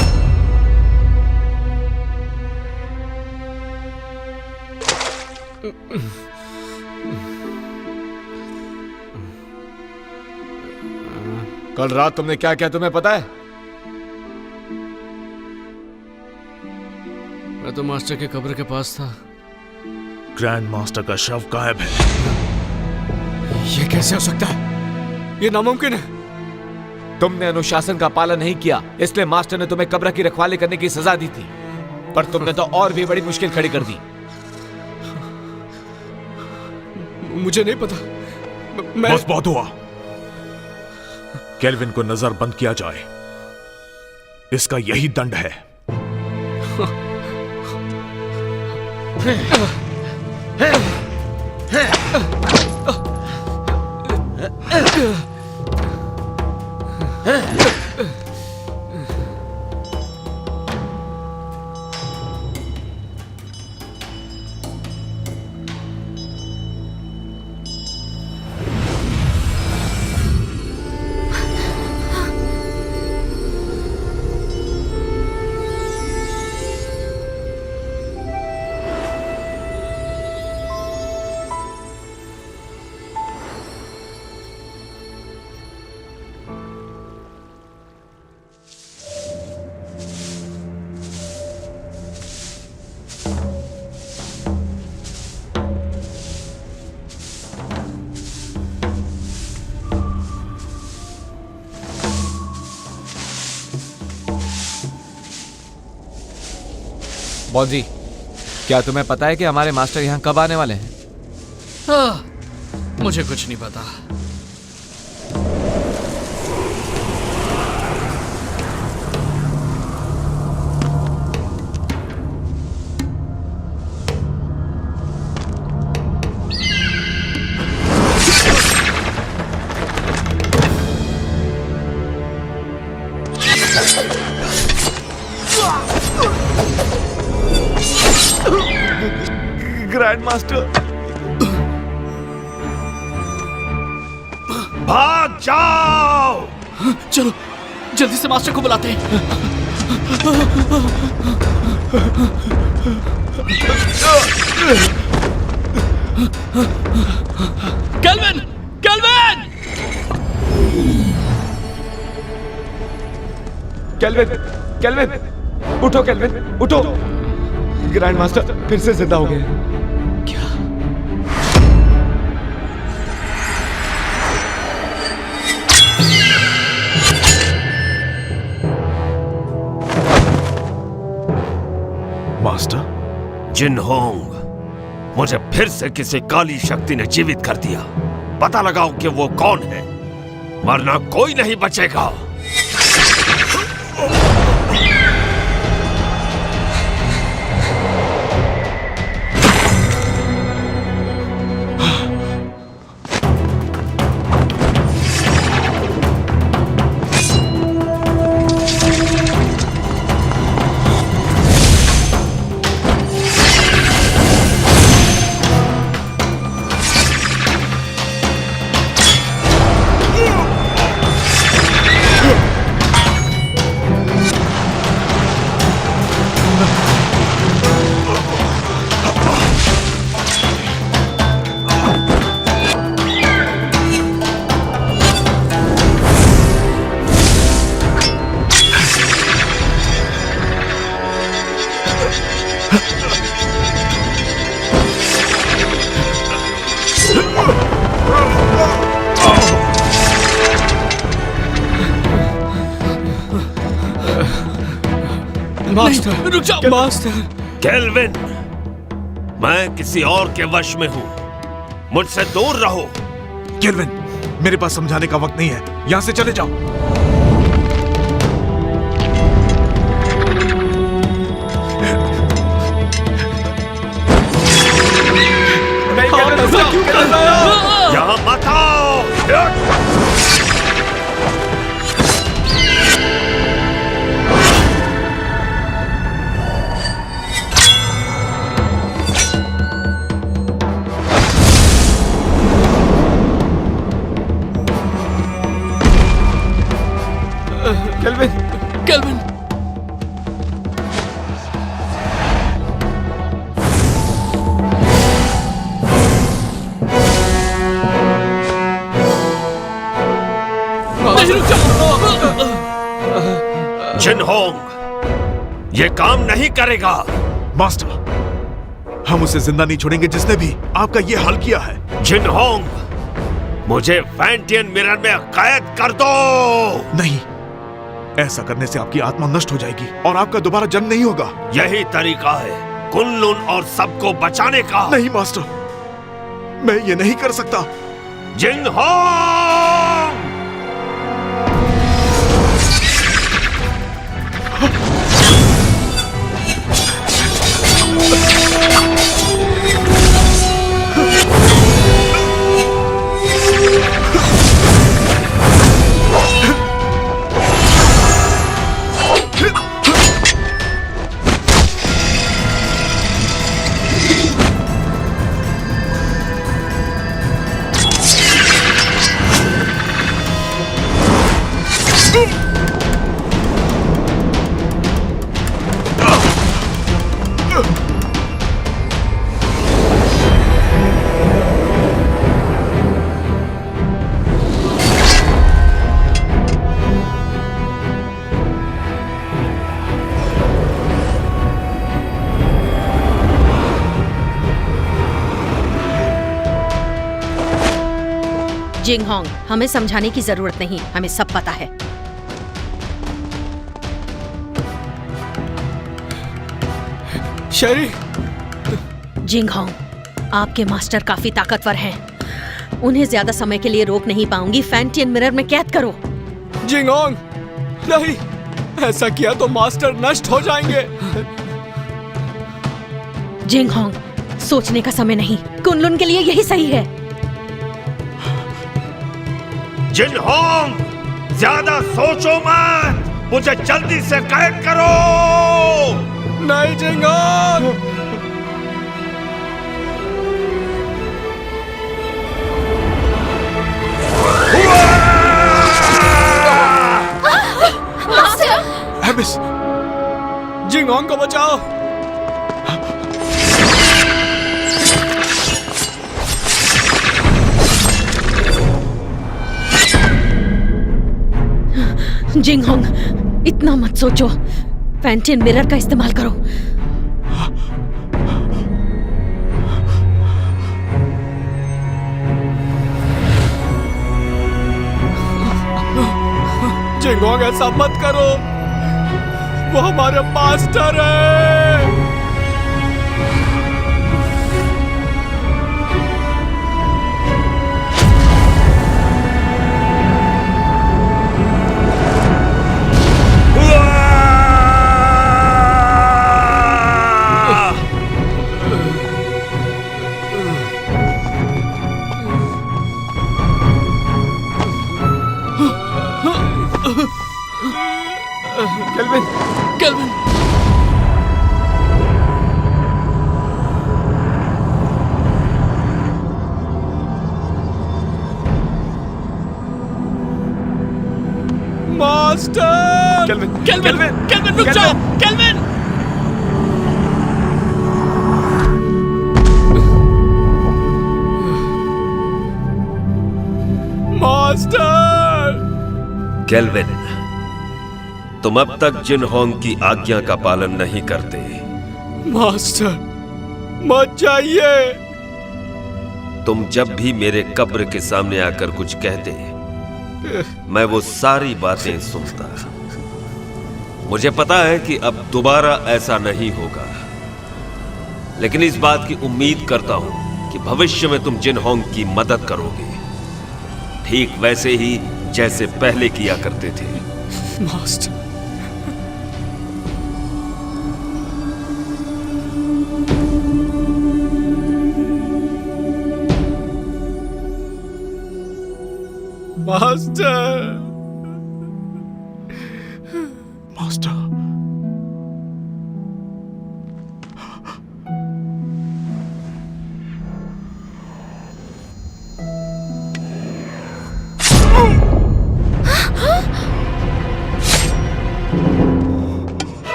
[SPEAKER 3] कल रात तुमने क्या किया तुम्हें पता है?
[SPEAKER 11] मैं तो मास्टर के कब्र के पास था।
[SPEAKER 4] ग्रैंड मास्टर का शव गायब है।
[SPEAKER 7] ये कैसे हो सकता है? ये नामुमकिन है।
[SPEAKER 3] तुमने अनुशासन का पालन नहीं किया, इसलिए मास्टर ने तुम्हें कब्र की रखवाली करने की सजा दी थी, पर तुमने तो और भी बड़ी मुश्किल खड़ी कर दी।
[SPEAKER 7] मुझे नहीं पता।
[SPEAKER 4] बस बहुत हुआ। केल्विन को नजरबंद किया जाए, इसका यही दंड है।
[SPEAKER 3] बॉन्जी, क्या तुम्हें पता है कि हमारे मास्टर यहाँ कब आने वाले हैं?
[SPEAKER 8] मुझे कुछ नहीं पता।
[SPEAKER 3] ग्रैंड मास्टर,
[SPEAKER 4] भाग जाओ!
[SPEAKER 8] चलो जल्दी से मास्टर को बुलाते हैं। केल्विन! केल्विन!
[SPEAKER 3] केल्विन, केल्विन, उठो केल्विन, उठो। ग्रैंड मास्टर फिर से जिंदा हो गए।
[SPEAKER 8] क्या?
[SPEAKER 4] मास्टर,
[SPEAKER 2] जिनहोंग, मुझे फिर से किसी काली शक्ति ने जीवित कर दिया। पता लगाओ कि वो कौन है, वरना कोई नहीं बचेगा।
[SPEAKER 8] मास्टर रुक जाओ।
[SPEAKER 2] मास्टर केल्विन, मैं किसी और के वश में हूं, मुझसे दूर रहो।
[SPEAKER 4] केल्विन, मेरे पास समझाने का वक्त नहीं है, यहां से चले जाओ।
[SPEAKER 2] यहां मत आओ।
[SPEAKER 3] Kelvin,
[SPEAKER 8] kelvin!
[SPEAKER 2] जिनहोंग, ये काम नहीं करेगा।
[SPEAKER 4] मास्टर, हम उसे जिंदा नहीं छोड़ेंगे जिसने भी आपका ये हाल किया है।
[SPEAKER 2] जिनहोंग, मुझे फैंटियन मिरर में कैद कर दो।
[SPEAKER 4] नहीं, ऐसा करने से आपकी आत्मा नष्ट हो जाएगी और आपका दोबारा जन्म नहीं होगा।
[SPEAKER 2] यही तरीका है कुन-लुन और सबको बचाने का।
[SPEAKER 4] नहीं मास्टर, मैं ये नहीं कर सकता।
[SPEAKER 2] जिनहोंग!
[SPEAKER 5] जिंगहोंग, हमें समझाने की जरूरत नहीं, हमें सब पता है।
[SPEAKER 3] शेरी!
[SPEAKER 5] जिंगहोंग, आपके मास्टर काफी ताकतवर हैं। उन्हें ज्यादा समय के लिए रोक नहीं पाऊंगी। फैंटियन मिरर में कैद करो।
[SPEAKER 3] जिंगहोंग, नहीं, ऐसा किया तो मास्टर नष्ट हो जाएंगे।
[SPEAKER 5] जिंगहोंग, सोचने का समय नहीं, कुन-लुन के लिए यही सही है।
[SPEAKER 2] जिनहोंग, ज्यादा सोचो मत, मुझे जल्दी से कैद करो।
[SPEAKER 3] नहीं जिंगहोंग!
[SPEAKER 4] एबिस!
[SPEAKER 3] जिंगहोंग को बचाओ।
[SPEAKER 5] जिंगहोंग, इतना मत सोचो, फैंटियन मिरर का इस्तेमाल करो।
[SPEAKER 3] जिंगहोंग, ऐसा मत करो, वो हमारे मास्टर है। Kelvin! Kelvin! Master! Kelvin! Kelvin! Kelvin, रुक जाओ! केल्विन! मास्टर!
[SPEAKER 2] केल्विन, तुम अब तक जिनहोंग की आज्ञा का पालन नहीं करते।
[SPEAKER 3] मास्टर, मत जाइए।
[SPEAKER 2] तुम जब भी मेरे कब्र के सामने आकर कुछ कहते, मैं वो सारी बातें सुनता। मुझे पता है कि अब दोबारा ऐसा नहीं होगा, लेकिन इस बात की उम्मीद करता हूं कि भविष्य में तुम जिनहोंग की मदद करोगे, ठीक वैसे ही जैसे पहले किया करते थे।
[SPEAKER 3] Master, master!
[SPEAKER 4] Master!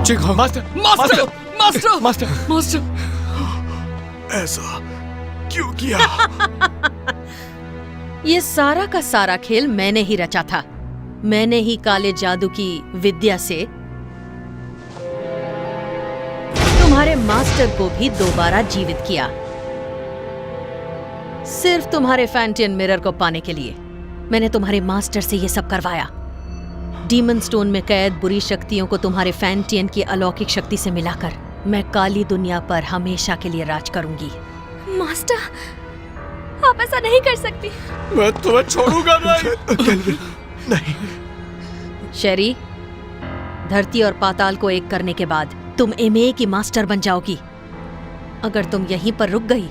[SPEAKER 3] Jinghong! Master!
[SPEAKER 8] Master! Master!
[SPEAKER 3] Master!
[SPEAKER 8] Master!
[SPEAKER 4] ऐसा क्यों किया?
[SPEAKER 5] ये सारा का सारा खेल मैंने ही रचा था। मैंने ही काले जादू की विद्या से तुम्हारे मास्टर को भी दोबारा जीवित किया, सिर्फ तुम्हारे फैंटियन मिरर को पाने के लिए। मैंने तुम्हारे मास्टर से ये सब करवाया। डीमन स्टोन में कैद बुरी शक्तियों को तुम्हारे फैंटियन की अलौकिक शक्ति से मिलाकर मैं काली दुनिया पर हमेशा के लिए राज करूंगी।
[SPEAKER 10] मास्टर, आप ऐसा नहीं कर सकती।
[SPEAKER 11] मैं तुम्हें छोड़ूंगा नहीं।
[SPEAKER 12] नहीं।
[SPEAKER 5] शेरी, धरती और पाताल को एक करने के बाद तुम एमए की मास्टर बन जाओगी। अगर तुम यहीं पर रुक गई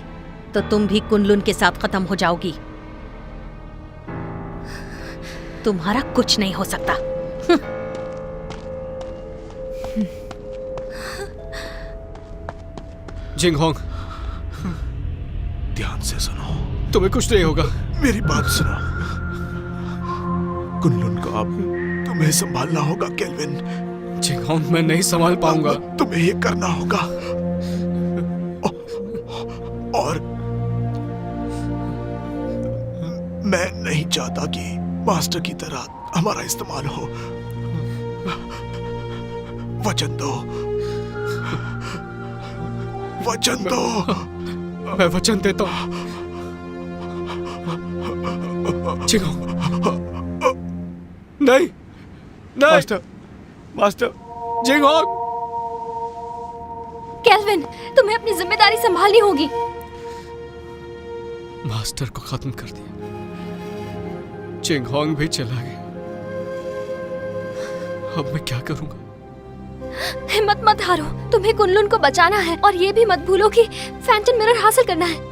[SPEAKER 5] तो तुम भी कुनलुन के साथ खत्म हो जाओगी। तुम्हारा कुछ नहीं हो सकता।
[SPEAKER 7] जिंगहोंग,
[SPEAKER 12] ध्यान से सुनो।
[SPEAKER 7] तुम्हें कुछ नहीं होगा।
[SPEAKER 12] मेरी बात सुनो। कुनलुन को अब तुम्हें संभालना होगा केल्विन।
[SPEAKER 7] जिंगहोंग, मैं नहीं संभाल पाऊंगा।
[SPEAKER 12] तुम्हें ये करना होगा। और मैं नहीं चाहता कि मास्टर की तरह हमारा इस्तेमाल हो। वचन दो, वचन दो।
[SPEAKER 7] मैं वचन देता हूं। नहीं, नहीं। Master, Jinghong.
[SPEAKER 10] केल्विन, तुम्हें अपनी जिम्मेदारी संभालनी होगी।
[SPEAKER 7] मास्टर को खत्म कर दिया, जिंगहोंग भी चला गया। अब मैं क्या करूंगा?
[SPEAKER 10] हिम्मत मत हारो, तुम्हें कुनलुन को बचाना है और ये भी मत भूलो कि फैंटम मिरर हासिल करना है।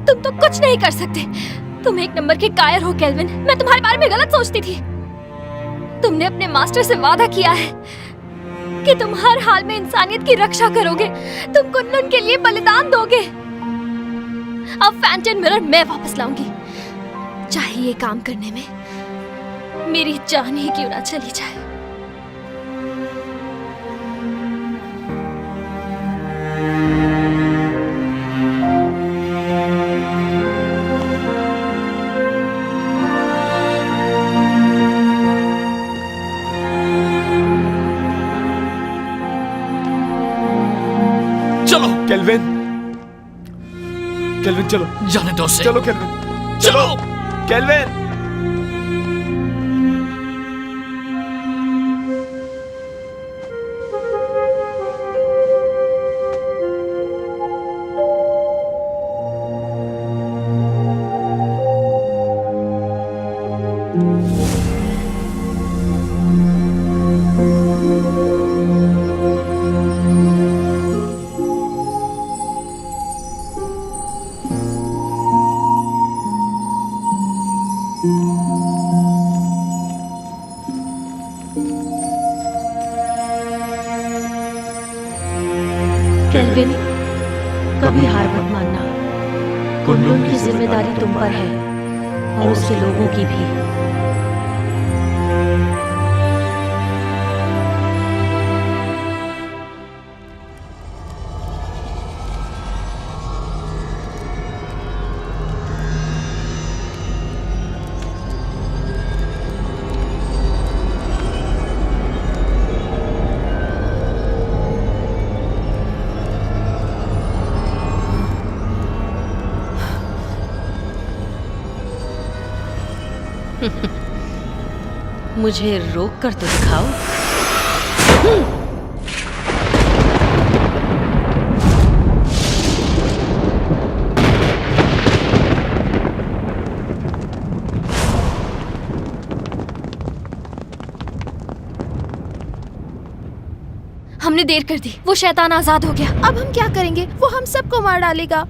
[SPEAKER 10] तुम तो कुछ नहीं कर सकते। तुम एक नंबर के कायर हो केल्विन। मैं तुम्हारे बारे में गलत सोचती थी। तुमने अपने मास्टर से वादा किया है कि तुम हर हाल में इंसानियत की रक्षा करोगे। तुम कुनलुन के लिए बलिदान दोगे। अब फैंटम मिरर मैं वापस लाऊंगी, चाहे ये काम करने में मेरी जान ही क्यों ना चली जाए।
[SPEAKER 8] चलो
[SPEAKER 3] केल्विन, केल्विन चलो।
[SPEAKER 8] जाने दो उसे।
[SPEAKER 3] चलो केल्विन,
[SPEAKER 8] चलो
[SPEAKER 3] केल्विन।
[SPEAKER 5] केल्विन, कभी हार मत मानना। कुनलुन की जिम्मेदारी तुम पर है और उसके लोगों की भी। मुझे रोक कर तो दिखाओ।
[SPEAKER 10] हमने देर कर दी। वो शैतान आजाद हो गया। अब हम क्या करेंगे? वो हम सबको मार डालेगा।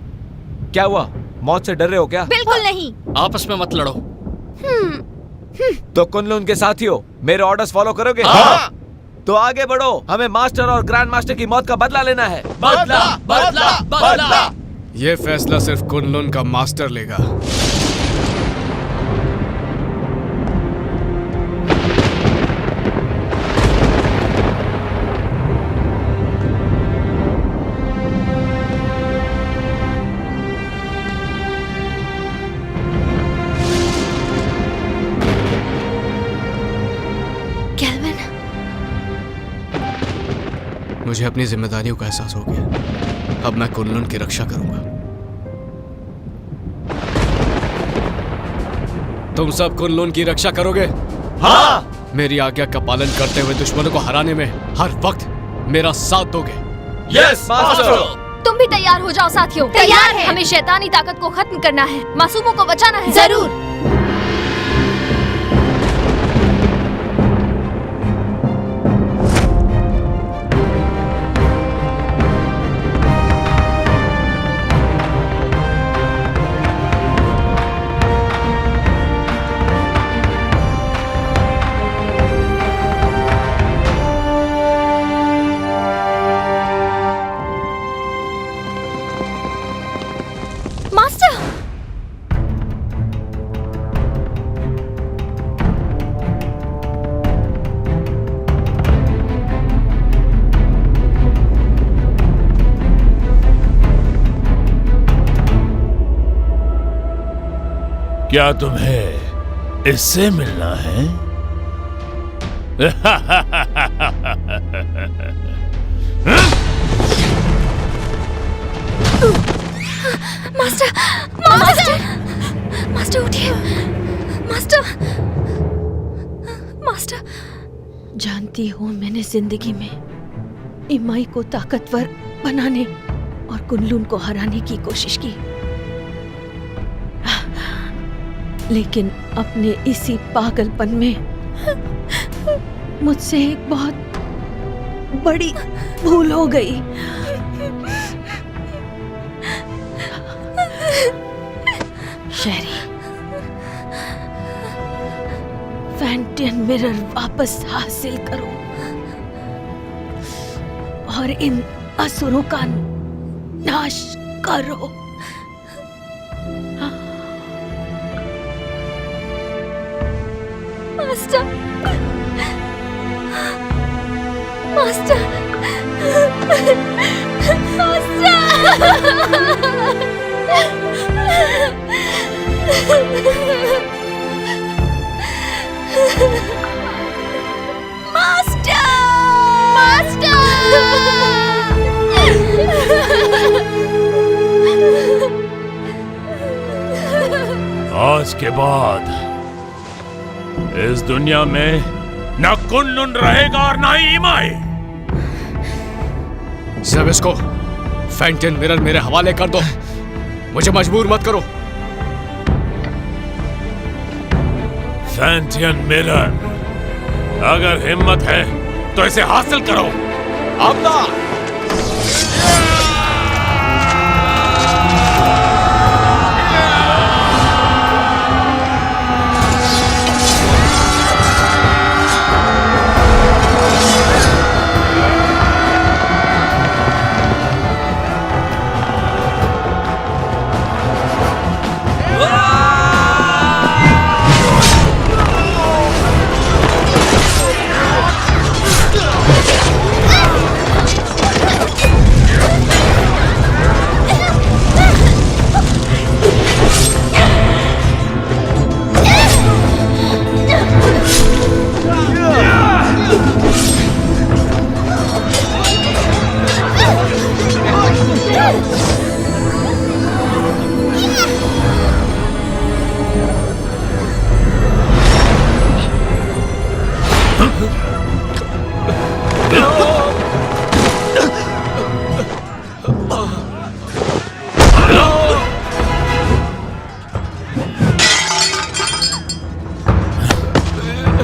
[SPEAKER 3] क्या हुआ? मौत से डर रहे हो क्या?
[SPEAKER 10] बिल्कुल नहीं।
[SPEAKER 8] आपस में मत लड़ो।
[SPEAKER 3] तो कुनलुन के साथी हो, मेरे ऑर्डर्स फॉलो करोगे?
[SPEAKER 8] हाँ।
[SPEAKER 3] तो आगे बढ़ो, हमें मास्टर और ग्रैंड मास्टर की मौत का बदला लेना है।
[SPEAKER 8] बदला, बदला, बदला।
[SPEAKER 7] ये फैसला सिर्फ कुनलुन का मास्टर लेगा। मुझे अपनी जिम्मेदारियों का एहसास हो गया। अब मैं कुनलुन की रक्षा करूंगा। तुम सब कुनलुन की रक्षा करोगे?
[SPEAKER 3] हाँ।
[SPEAKER 7] मेरी आज्ञा का पालन करते हुए दुश्मनों को हराने में हर वक्त मेरा साथ दोगे?
[SPEAKER 3] Yes master.
[SPEAKER 10] तुम भी तैयार हो जाओ साथियों।
[SPEAKER 13] तैयार है।
[SPEAKER 10] हमें शैतानी ताकत को खत्म करना है, मासूमों को बचाना है।
[SPEAKER 13] जरूर।
[SPEAKER 4] क्या तुम्हें इससे मिलना है?
[SPEAKER 10] मास्टर, मास्टर, मास्टर उठिए। Master, master.
[SPEAKER 5] जानती हो, मैंने जिंदगी में इमाई को ताकतवर बनाने और कुनलुन को हराने की कोशिश की, लेकिन अपने इसी पागलपन में मुझसे एक बहुत बड़ी भूल हो गई। शेरी, फैंटियन मिरर वापस हासिल करो और इन असुरों का नाश करो।
[SPEAKER 10] मास्टर, मास्टर,
[SPEAKER 4] आज के बाद इस दुनिया में ना कुनलुन रहेगा और ना ही इमाई।
[SPEAKER 7] सब इसको फैंटियन मिरर मेरे हवाले कर दो। मुझे मजबूर मत करो।
[SPEAKER 4] फैंटियन मिरर, अगर हिम्मत है तो इसे हासिल करो।
[SPEAKER 3] अब ना।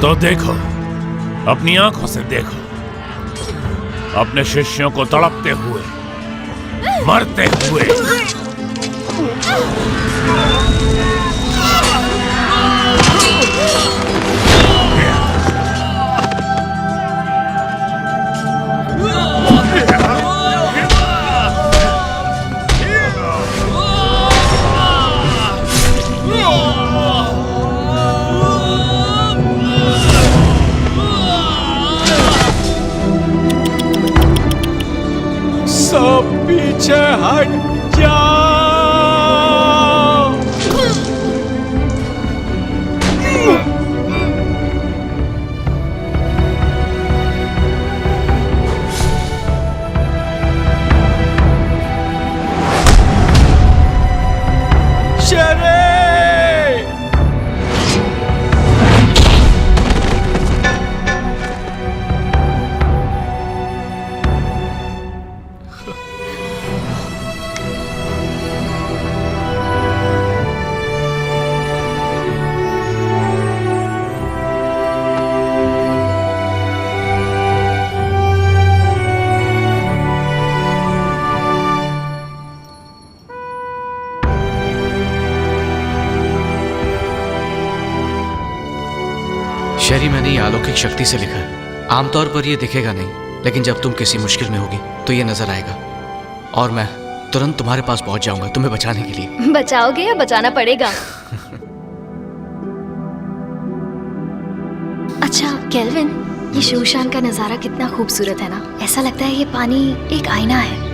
[SPEAKER 4] तो देखो, अपनी आंखों से देखो, अपने शिष्यों को तड़पते हुए, मरते हुए।
[SPEAKER 3] सब पीछे हट जाओ।
[SPEAKER 7] शेरी, मैंने ये अलौकिक शक्ति से लिखा है। आमतौर पर ये दिखेगा नहीं, लेकिन जब तुम किसी मुश्किल में होगी तो ये नजर आएगा और मैं तुरंत तुम्हारे पास पहुंच जाऊंगा तुम्हें बचाने के लिए।
[SPEAKER 10] बचाओगे या बचाना पड़ेगा? अच्छा केल्विन, ये शूशान का नजारा कितना खूबसूरत है ना। ऐसा लगता है ये पानी एक आईना है।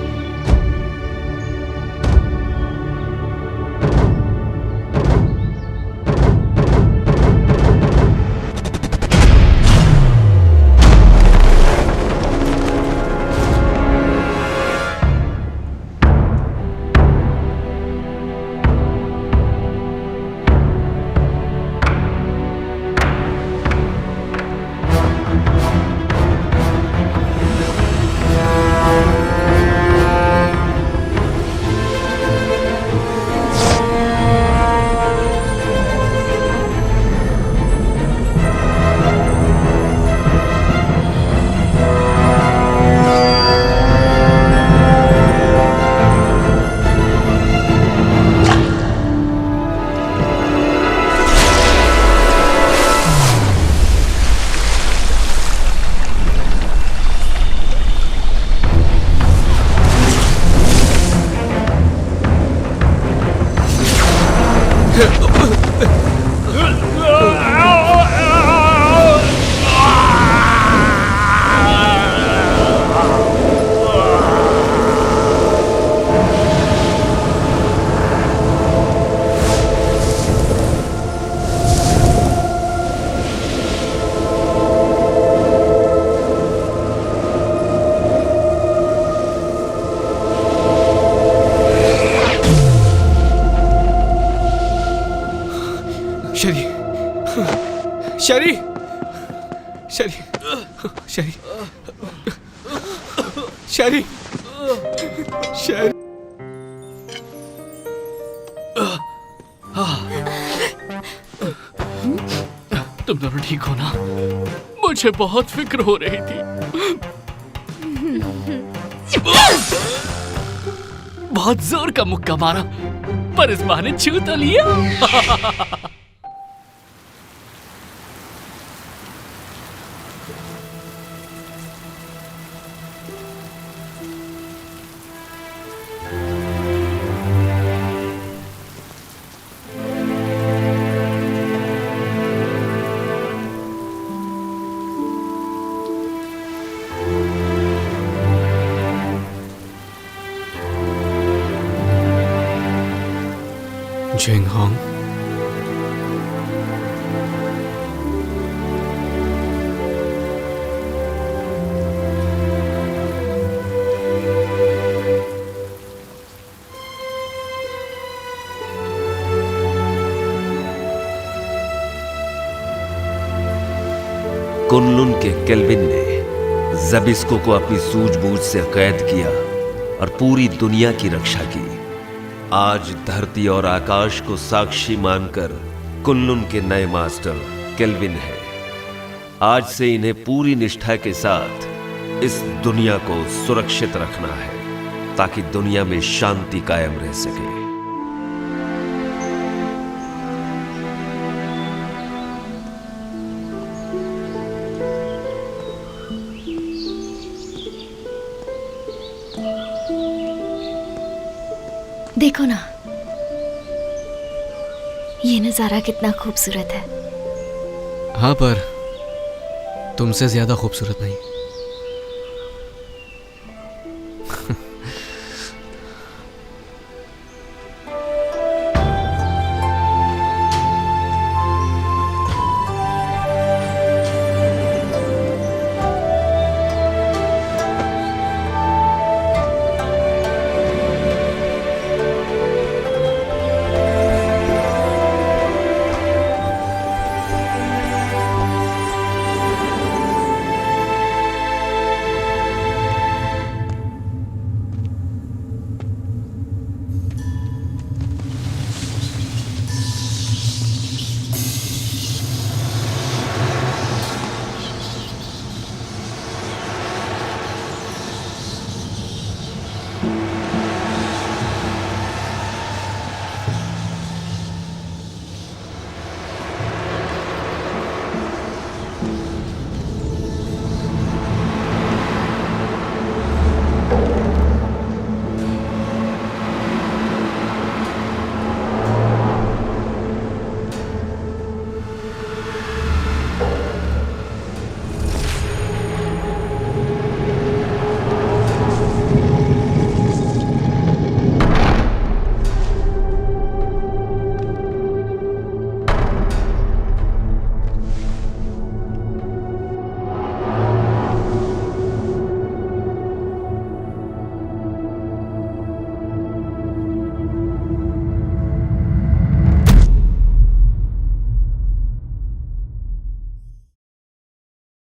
[SPEAKER 3] शेरी, शेरी, शेरी, शेरी, शेरी।
[SPEAKER 8] तुम दोनों ठीक हो ना? मुझे बहुत फिक्र हो रही थी। बहुत जोर का मुक्का मारा, पर इस बहाने छू तो लिया।
[SPEAKER 7] जिंगहोंग,
[SPEAKER 2] कुनलुन के केल्विन ने ज़बिस्को को अपनी सूझबूझ से कैद किया और पूरी दुनिया की रक्षा की। आज धरती और आकाश को साक्षी मानकर कुनलुन के नए मास्टर केल्विन है। आज से इन्हें पूरी निष्ठा के साथ इस दुनिया को सुरक्षित रखना है ताकि दुनिया में शांति कायम रह सके।
[SPEAKER 10] देखो ना, ये नजारा कितना खूबसूरत है।
[SPEAKER 7] हाँ, पर तुमसे ज्यादा खूबसूरत नहीं।